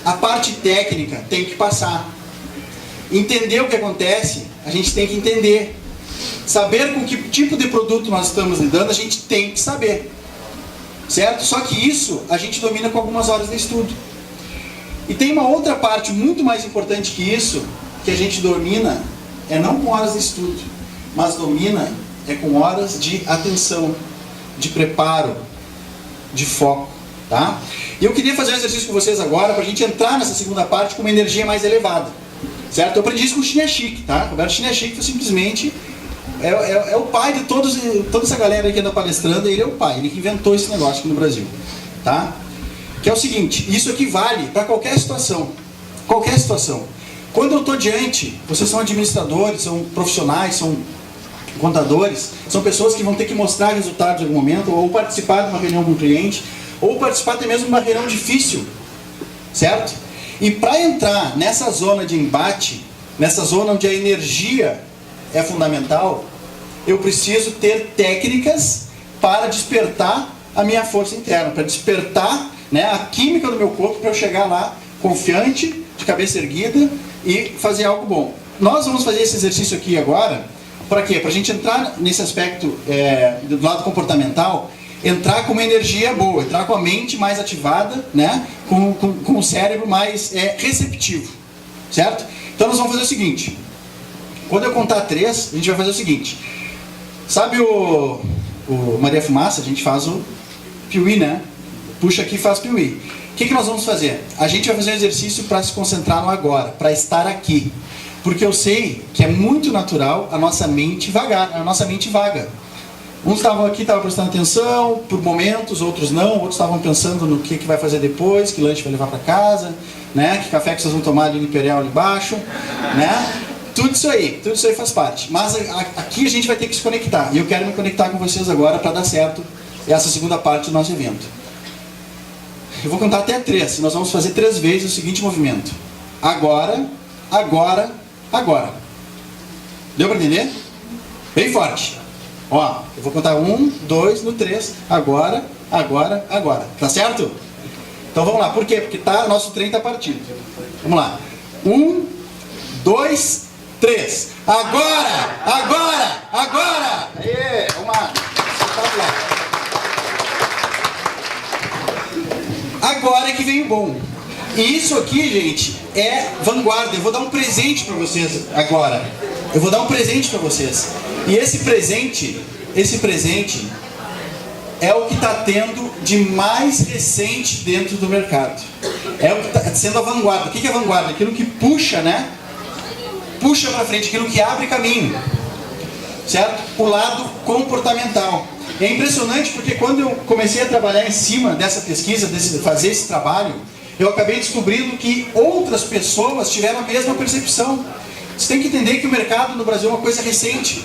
a parte técnica tem que passar. Entender o que acontece, a gente tem que entender. Saber com que tipo de produto nós estamos lidando, a gente tem que saber. Certo? Só que isso a gente domina com algumas horas de estudo. E tem uma outra parte muito mais importante que isso, que a gente domina, não com horas de estudo, mas domina com horas de atenção, de preparo, de foco, tá? E eu queria fazer um exercício com vocês agora, para a gente entrar nessa segunda parte com uma energia mais elevada, certo? Eu aprendi isso com o Chiniachik, tá? O Roberto Chiniachik foi simplesmente o pai de toda essa galera aí que anda palestrando, ele é o pai, ele que inventou esse negócio aqui no Brasil, tá? Que é o seguinte, isso aqui vale para qualquer situação, Quando eu estou diante, vocês são administradores, são profissionais, são contadores, são pessoas que vão ter que mostrar resultados em algum momento, ou participar de uma reunião com o cliente, ou participar até mesmo de uma reunião difícil, certo? E para entrar nessa zona de embate, nessa zona onde a energia é fundamental, eu preciso ter técnicas para despertar a minha força interna, para despertar, né, a química do meu corpo, para eu chegar lá confiante, de cabeça erguida e fazer algo bom. Nós vamos fazer esse exercício aqui agora, para quê? Para a gente entrar nesse aspecto do lado comportamental, entrar com uma energia boa, entrar com a mente mais ativada, né, com o cérebro mais receptivo, certo? Então nós vamos fazer o seguinte, quando eu contar 3, a gente vai fazer o seguinte, sabe o Maria Fumaça? A gente faz o piuí, né? Puxa aqui e faz piuí. O que nós vamos fazer? A gente vai fazer um exercício para se concentrar no agora, para estar aqui. Porque eu sei que é muito natural a nossa mente vagar, vaga. Uns estavam aqui, estavam prestando atenção por momentos, outros não, outros estavam pensando no que vai fazer depois, que lanche vai levar para casa, né? Que café que vocês vão tomar ali no Imperial ali embaixo, né? Tudo isso aí faz parte. Mas aqui a gente vai ter que se conectar. E eu quero me conectar com vocês agora para dar certo essa segunda parte do nosso evento. Eu vou contar até 3. Nós vamos fazer 3 vezes o seguinte movimento. Agora, agora, agora. Deu para entender? Bem forte. Ó, eu vou contar 1, 2, no 3. Agora, agora, agora. Tá certo? Então vamos lá. Por quê? Porque nosso trem está partido. Vamos lá. 1, 2, 3. Agora! Agora! Agora! Aê! Vamos lá. agora é que vem o bom. E isso aqui, gente, é vanguarda. Eu vou dar um presente para vocês agora. Eu vou dar um presente para vocês. E esse presente é o que está tendo de mais recente dentro do mercado. É o que está sendo a vanguarda. O que é vanguarda? Aquilo que puxa, né? Puxa para frente, aquilo que abre caminho. Certo? O lado comportamental. É impressionante porque quando eu comecei a trabalhar em cima dessa pesquisa, fazer esse trabalho, eu acabei descobrindo que outras pessoas tiveram a mesma percepção. Você tem que entender que o mercado no Brasil é uma coisa recente.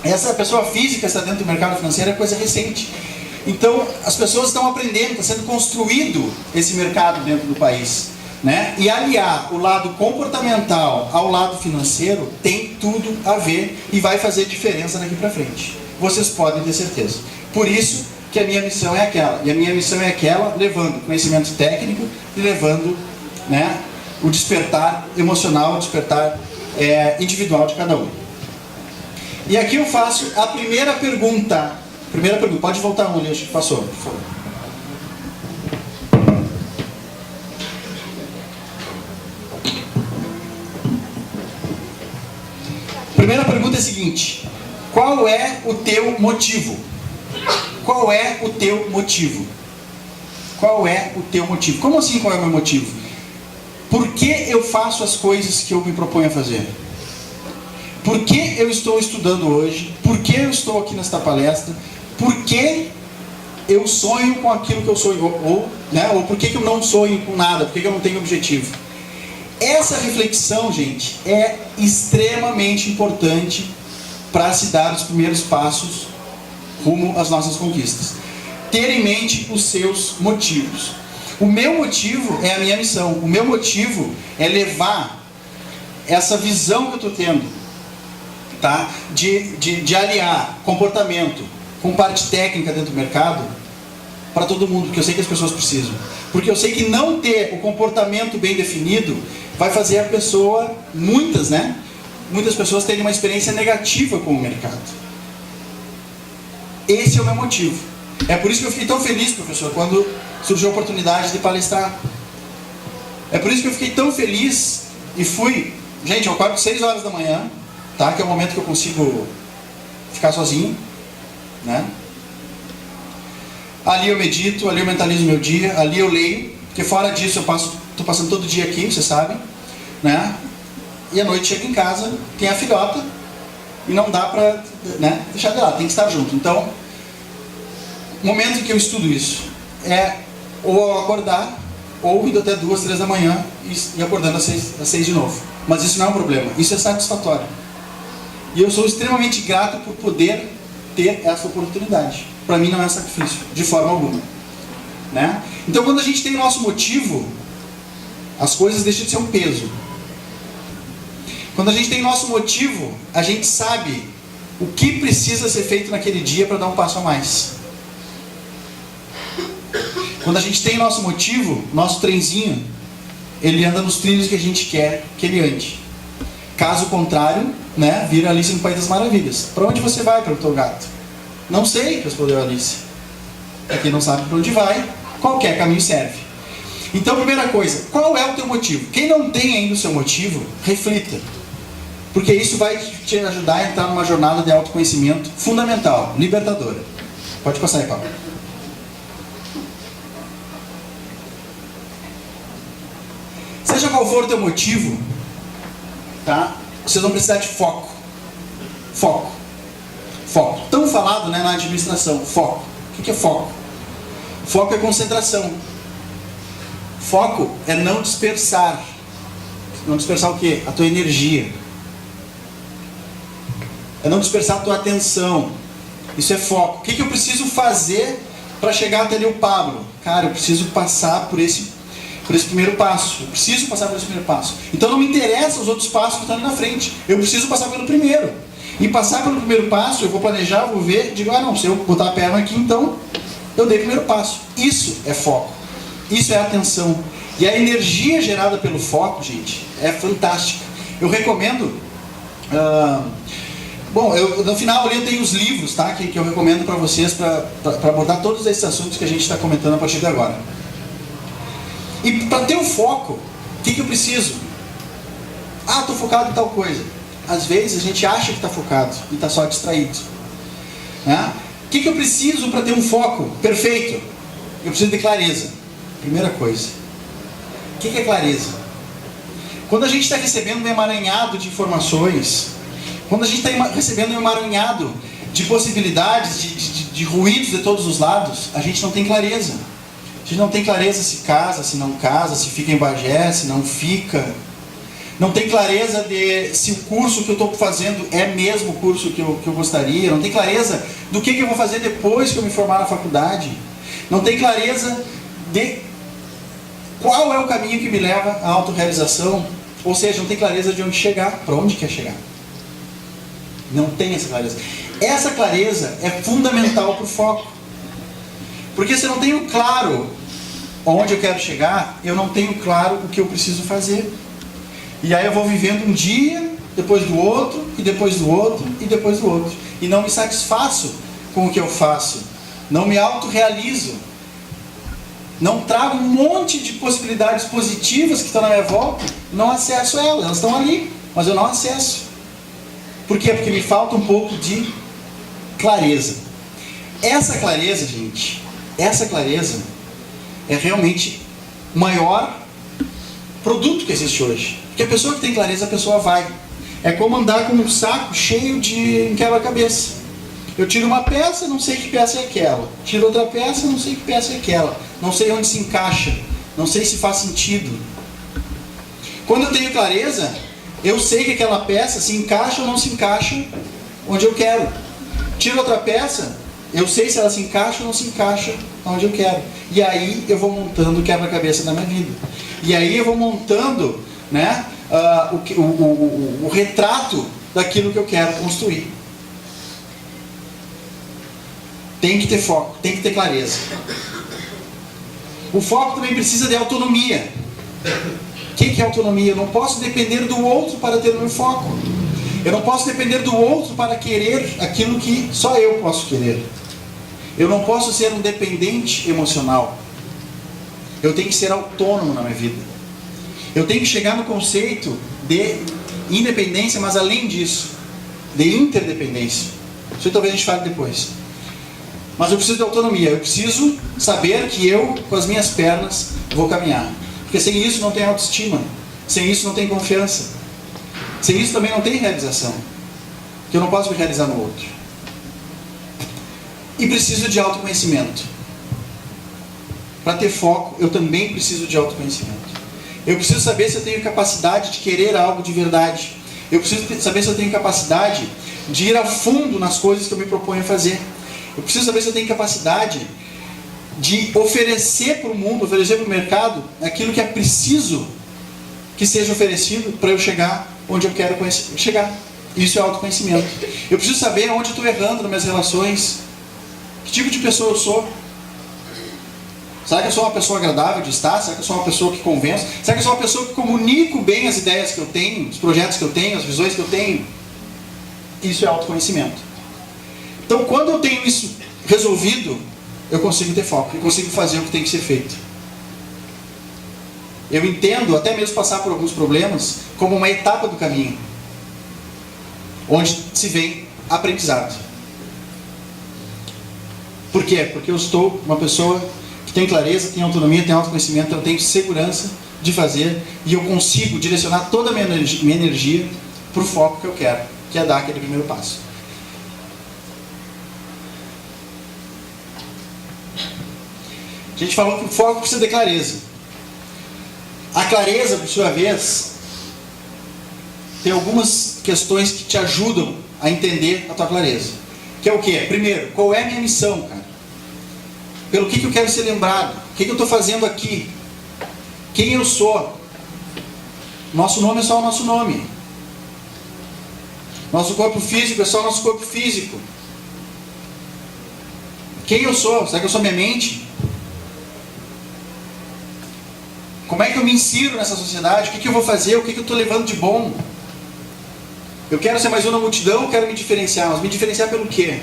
Essa pessoa física está dentro do mercado financeiro é coisa recente. Então, as pessoas estão aprendendo, está sendo construído esse mercado dentro do país. Né? E aliar o lado comportamental ao lado financeiro tem tudo a ver e vai fazer diferença daqui para frente. Vocês podem ter certeza. Por isso que a minha missão é aquela. E a minha missão é aquela, levando conhecimento técnico e levando, né, o despertar emocional, o despertar individual de cada um. E aqui eu faço a primeira pergunta. Pode voltar um ali, acho que passou, por favor. Primeira pergunta é a seguinte: qual é o teu motivo? Qual é o teu motivo? Qual é o teu motivo? Como assim qual é o meu motivo? Por que eu faço as coisas que eu me proponho a fazer? Por que eu estou estudando hoje? Por que eu estou aqui nesta palestra? Por que eu sonho com aquilo que eu sonho? Ou por que eu não sonho com nada? Por que eu não tenho objetivo? Essa reflexão, gente, é extremamente importante para se dar os primeiros passos rumo às nossas conquistas. Ter em mente os seus motivos. O meu motivo é a minha missão. O meu motivo é levar essa visão que eu estou tendo, tá? de aliar comportamento com parte técnica dentro do mercado para todo mundo, porque eu sei que as pessoas precisam. Porque eu sei que não ter o comportamento bem definido vai fazer a pessoa, muitas pessoas terem uma experiência negativa com o mercado. Esse é o meu motivo. É por isso que eu fiquei tão feliz, professor, quando surgiu a oportunidade de palestrar. É por isso que eu fiquei tão feliz e fui. Gente, eu acordo 6 horas da manhã, tá? Que é o momento que eu consigo ficar sozinho, né? Ali eu medito, ali eu mentalizo meu dia, ali eu leio, porque fora disso estou passando todo dia aqui, vocês sabem, né? E à noite chego em casa, tem a filhota, e não dá para, né, deixar de lado, tem que estar junto. Então, o momento em que eu estudo isso é ou ao acordar, ou indo até 2, 3 da manhã e acordando às 6 de novo. Mas isso não é um problema, isso é satisfatório. E eu sou extremamente grato por poder ter essa oportunidade. Para mim não é sacrifício, de forma alguma, né? Então, quando a gente tem o nosso motivo, as coisas deixam de ser um peso. Quando a gente tem nosso motivo, a gente sabe o que precisa ser feito naquele dia para dar um passo a mais. Quando a gente tem nosso motivo, nosso trenzinho, ele anda nos trilhos que a gente quer que ele ande. Caso contrário, né, vira Alice no País das Maravilhas. Para onde você vai? Perguntou o gato. Não sei, respondeu Alice. Para quem não sabe para onde vai, qualquer caminho serve. Então, primeira coisa, qual é o teu motivo? Quem não tem ainda o seu motivo, reflita. Porque isso vai te ajudar a entrar numa jornada de autoconhecimento fundamental, libertadora. Pode passar aí, Paulo. Seja qual for o teu motivo, tá? Vocês vão precisar de foco. Foco. Foco. Tão falado, né, na administração. Foco. O que é foco? Foco é concentração. Foco é não dispersar. Não dispersar o quê? A tua energia. É não dispersar a tua atenção. Isso é foco. O que eu preciso fazer para chegar até ali o Pablo? Cara, eu preciso passar por esse primeiro passo. Eu preciso passar por esse primeiro passo. Então não me interessam os outros passos que estão ali na frente. Eu preciso passar pelo primeiro. E passar pelo primeiro passo, eu vou planejar, vou ver, digo, não, se eu botar a perna aqui, então eu dei o primeiro passo. Isso é foco. Isso é atenção. E a energia gerada pelo foco, gente, é fantástica. Eu recomendo... no final ali eu tenho os livros, tá? que eu recomendo para vocês para abordar todos esses assuntos que a gente está comentando a partir de agora. E para ter o foco, o que eu preciso? Ah, estou focado em tal coisa. Às vezes a gente acha que está focado e está só distraído. Né? O que eu preciso para ter um foco perfeito? Eu preciso de clareza. Primeira coisa. O que é clareza? Quando a gente está recebendo um emaranhado de informações, quando a gente está recebendo um emaranhado de possibilidades, de ruídos de todos os lados, a gente não tem clareza. A gente não tem clareza se casa, se não casa, se fica em Bagé, se não fica. Não tem clareza de se o curso que eu estou fazendo é mesmo o curso que eu gostaria. Não tem clareza do que eu vou fazer depois que eu me formar na faculdade. Não tem clareza de qual é o caminho que me leva à autorrealização. Ou seja, não tem clareza de onde chegar, para onde quer chegar. Não tem essa clareza. Essa clareza é fundamental para o foco. Porque se eu não tenho claro onde eu quero chegar, eu não tenho claro o que eu preciso fazer. E aí eu vou vivendo um dia, depois do outro, e depois do outro, e depois do outro. E não me satisfaço com o que eu faço. Não me autorrealizo. Não trago um monte de possibilidades positivas que estão na minha volta, não acesso elas. Elas estão ali, mas eu não acesso. Por quê? Porque me falta um pouco de clareza. Essa clareza, gente, essa clareza é realmente o maior produto que existe hoje. Porque a pessoa que tem clareza, a pessoa vai. É como andar com um saco cheio de quebra-cabeça. Eu tiro uma peça, não sei que peça é aquela. Tiro outra peça, não sei que peça é aquela. Não sei onde se encaixa. Não sei se faz sentido. Quando eu tenho clareza, eu sei que aquela peça se encaixa ou não se encaixa onde eu quero. Tiro outra peça, eu sei se ela se encaixa ou não se encaixa onde eu quero. E aí eu vou montando o quebra-cabeça da minha vida. E aí eu vou montando, né, o retrato daquilo que eu quero construir. Tem que ter foco, tem que ter clareza. O foco também precisa de autonomia. O que é autonomia? Eu não posso depender do outro para ter o meu foco. Eu não posso depender do outro para querer aquilo que só eu posso querer. Eu não posso ser um dependente emocional. Eu tenho que ser autônomo na minha vida. Eu tenho que chegar no conceito de independência, mas além disso, de interdependência. Isso aí talvez a gente fale depois. Mas eu preciso de autonomia. Eu preciso saber que eu, com as minhas pernas, vou caminhar. Porque sem isso não tem autoestima. Sem isso não tem confiança. Sem isso também não tem realização. Porque eu não posso me realizar no outro. E preciso de autoconhecimento. Para ter foco, eu também preciso de autoconhecimento. Eu preciso saber se eu tenho capacidade de querer algo de verdade. Eu preciso saber se eu tenho capacidade de ir a fundo nas coisas que eu me proponho a fazer. Eu preciso saber se eu tenho capacidade de oferecer para o mundo, oferecer para o mercado aquilo que é preciso que seja oferecido para eu chegar onde eu quero chegar. Isso é autoconhecimento. Eu preciso saber onde eu estou errando nas minhas relações. Que tipo de pessoa eu sou? Será que eu sou uma pessoa agradável de estar? Será que eu sou uma pessoa que convenço? Será que eu sou uma pessoa que comunico bem as ideias que eu tenho, os projetos que eu tenho, as visões que eu tenho? Isso é autoconhecimento. Então, quando eu tenho isso resolvido, eu consigo ter foco, eu consigo fazer o que tem que ser feito. Eu entendo, até mesmo passar por alguns problemas, como uma etapa do caminho, onde se vem aprendizado. Por quê? Porque eu estou uma pessoa que tem clareza, tem autonomia, tem autoconhecimento, eu tenho segurança de fazer e eu consigo direcionar toda a minha energia para o foco que eu quero, que é dar aquele primeiro passo. A gente falou que o foco precisa de clareza. A clareza, por sua vez, tem algumas questões que te ajudam a entender a tua clareza. Que é o quê? Primeiro, qual é a minha missão, cara? Pelo que eu quero ser lembrado? O que eu estou fazendo aqui? Quem eu sou? Nosso nome é só o nosso nome. Nosso corpo físico é só o nosso corpo físico. Quem eu sou? Será que eu sou minha mente? Como é que eu me insiro nessa sociedade? O que eu vou fazer? O que eu estou levando de bom? Eu quero ser mais um na multidão, eu quero me diferenciar. Mas me diferenciar pelo quê?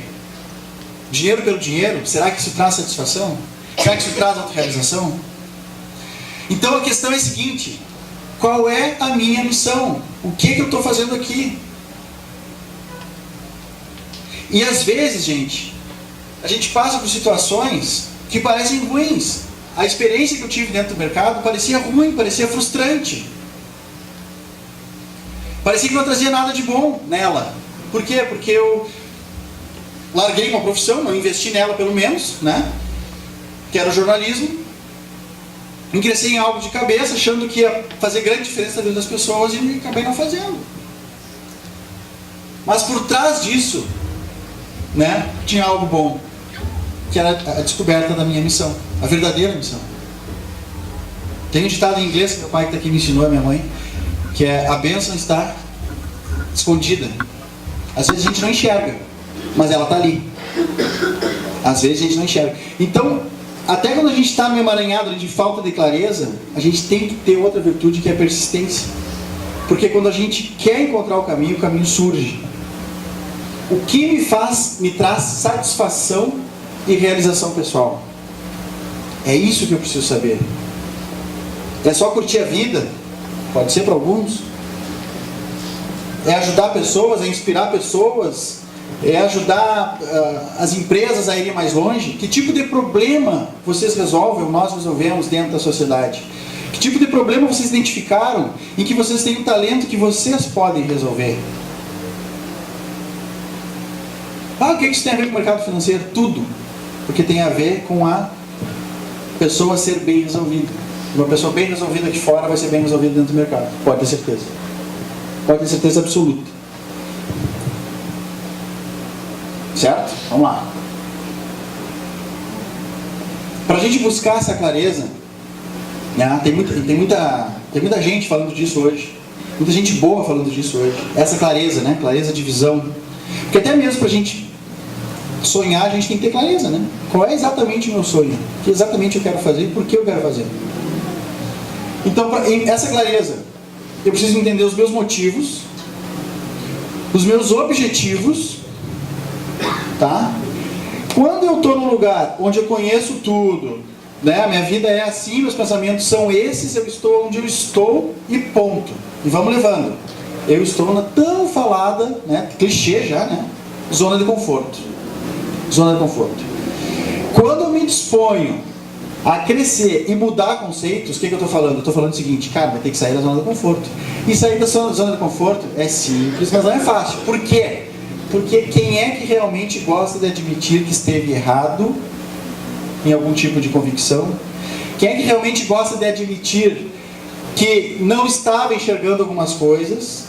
Dinheiro pelo dinheiro? Será que isso traz satisfação? Será que isso traz autorrealização? Então a questão é a seguinte: qual é a minha missão? O que eu estou fazendo aqui? E às vezes, gente, a gente passa por situações que parecem ruins. A experiência que eu tive dentro do mercado parecia ruim, parecia frustrante. Parecia que não trazia nada de bom nela. Por quê? Porque eu larguei uma profissão, não investi nela pelo menos, né? Que era o jornalismo. Ingressei em algo de cabeça, achando que ia fazer grande diferença na vida das pessoas e acabei não fazendo. Mas por trás disso, né, tinha algo bom, que era a descoberta da minha missão, a verdadeira missão. Tem um ditado em inglês que meu pai que está aqui me ensinou, a minha mãe, que é: a bênção está escondida. Às vezes a gente não enxerga, mas ela está ali. Às vezes a gente não enxerga. Então, até quando a gente está meio emaranhado de falta de clareza, a gente tem que ter outra virtude, que é a persistência. Porque quando a gente quer encontrar o caminho surge. O que me traz satisfação e realização pessoal. É isso que eu preciso saber. É só curtir a vida? Pode ser para alguns. É ajudar pessoas, é inspirar pessoas, é ajudar as empresas a irem mais longe. Que tipo de problema vocês resolvem, ou nós resolvemos dentro da sociedade? Que tipo de problema vocês identificaram em que vocês têm um talento que vocês podem resolver? O que isso tem a ver com o mercado financeiro? Tudo. Porque tem a ver com a pessoa ser bem resolvida. Uma pessoa bem resolvida aqui fora vai ser bem resolvida dentro do mercado. Pode ter certeza. Pode ter certeza absoluta. Certo? Vamos lá. Para a gente buscar essa clareza, né, tem muita gente falando disso hoje. Muita gente boa falando disso hoje. Essa clareza, né? Clareza de visão. Porque até mesmo para a gente sonhar, a gente tem que ter clareza, né? Qual é exatamente o meu sonho? O que exatamente eu quero fazer e por que eu quero fazer? Então, essa clareza, eu preciso entender os meus motivos, os meus objetivos, tá? Quando eu estou num lugar onde eu conheço tudo, né? A minha vida é assim, meus pensamentos são esses, eu estou onde eu estou e ponto. E vamos levando. Eu estou na tão falada, né? Clichê já, né? Zona de conforto. Zona de conforto. Quando eu me disponho a crescer e mudar conceitos, o que eu estou falando? Eu estou falando o seguinte: cara, vai ter que sair da zona de conforto. E sair da zona de conforto é simples, mas não é fácil. Por quê? Porque quem é que realmente gosta de admitir que esteve errado em algum tipo de convicção? Quem é que realmente gosta de admitir que não estava enxergando algumas coisas?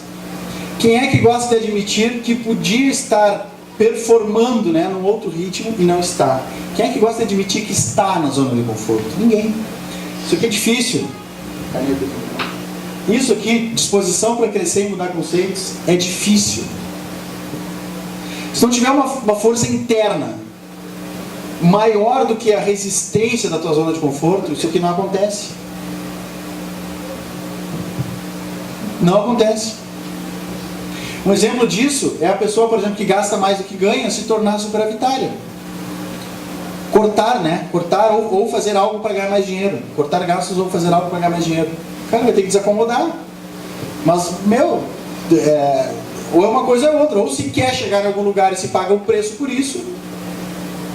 Quem é que gosta de admitir que podia estar performando, né, num outro ritmo e não está? Quem é que gosta de admitir que está na zona de conforto? Ninguém. Isso aqui é difícil. Isso aqui, disposição para crescer e mudar conceitos, é difícil. Se não tiver uma força interna maior do que a resistência da tua zona de conforto, isso aqui não acontece. Não acontece. Um exemplo disso é a pessoa, por exemplo, que gasta mais do que ganha, se tornar superavitária. Cortar, né? Cortar ou fazer algo para ganhar mais dinheiro. Cortar gastos ou fazer algo para ganhar mais dinheiro. Cara, vai ter que desacomodar. Mas, ou é uma coisa ou outra. Ou se quer chegar em algum lugar e se paga o preço por isso,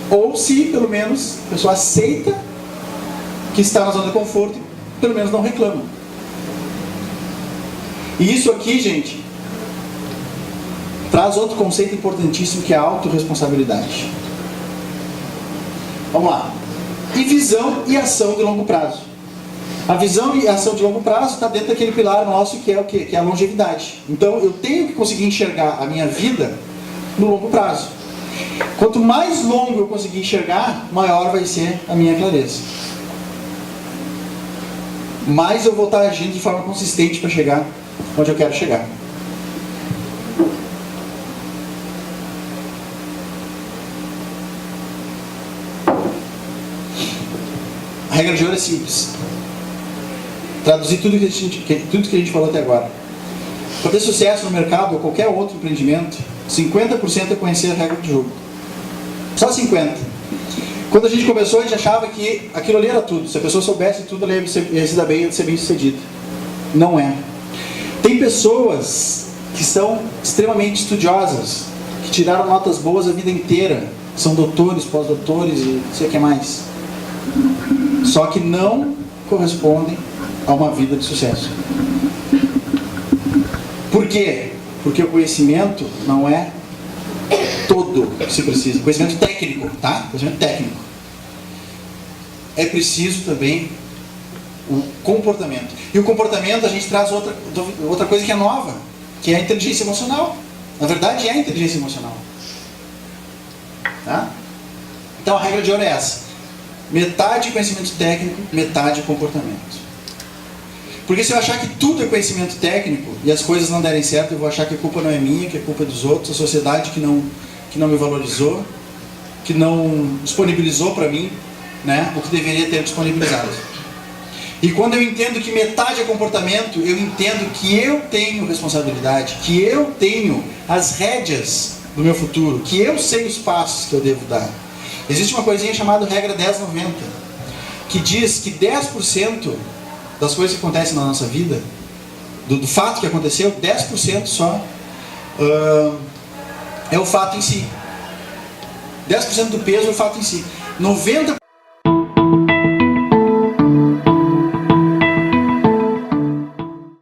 ou se, pelo menos, a pessoa aceita que está na zona de conforto e, pelo menos, não reclama. E isso aqui, gente, traz outro conceito importantíssimo, que é a autorresponsabilidade. Vamos lá. E visão e ação de longo prazo. A visão e a ação de longo prazo está dentro daquele pilar nosso que é o quê? Que é a longevidade. Então eu tenho que conseguir enxergar a minha vida no longo prazo. Quanto mais longo eu conseguir enxergar, maior vai ser a minha clareza. Mais eu vou estar agindo de forma consistente para chegar onde eu quero chegar. A regra de ouro é simples. Traduzir tudo que a gente falou até agora. Para ter sucesso no mercado ou qualquer outro empreendimento, 50% é conhecer a regra do jogo. Só 50%. Quando a gente começou, a gente achava que aquilo ali era tudo. Se a pessoa soubesse tudo, ela ia se dar bem, ia ser bem sucedida. Não é. Tem pessoas que são extremamente estudiosas, que tiraram notas boas a vida inteira, são doutores, pós-doutores e não sei o que mais. Só que não correspondem a uma vida de sucesso. Por quê? Porque o conhecimento não é todo que se precisa. Conhecimento técnico, tá? Conhecimento técnico. É preciso também o comportamento. E o comportamento a gente traz outra coisa que é nova, que é a inteligência emocional. Na verdade é a inteligência emocional. Tá? Então a regra de ouro é essa. Metade conhecimento técnico, metade comportamento. Porque se eu achar que tudo é conhecimento técnico e as coisas não derem certo, eu vou achar que a culpa não é minha, que a culpa é dos outros, a sociedade que não me valorizou, que não disponibilizou para mim, né, o que deveria ter disponibilizado. E quando eu entendo que metade é comportamento, eu entendo que eu tenho responsabilidade, que eu tenho as rédeas do meu futuro, que eu sei os passos que eu devo dar. Existe uma coisinha chamada regra 10-90, que diz que 10% das coisas que acontecem na nossa vida, do fato que aconteceu, 10% só é o fato em si. 10% do peso é o fato em si. 90%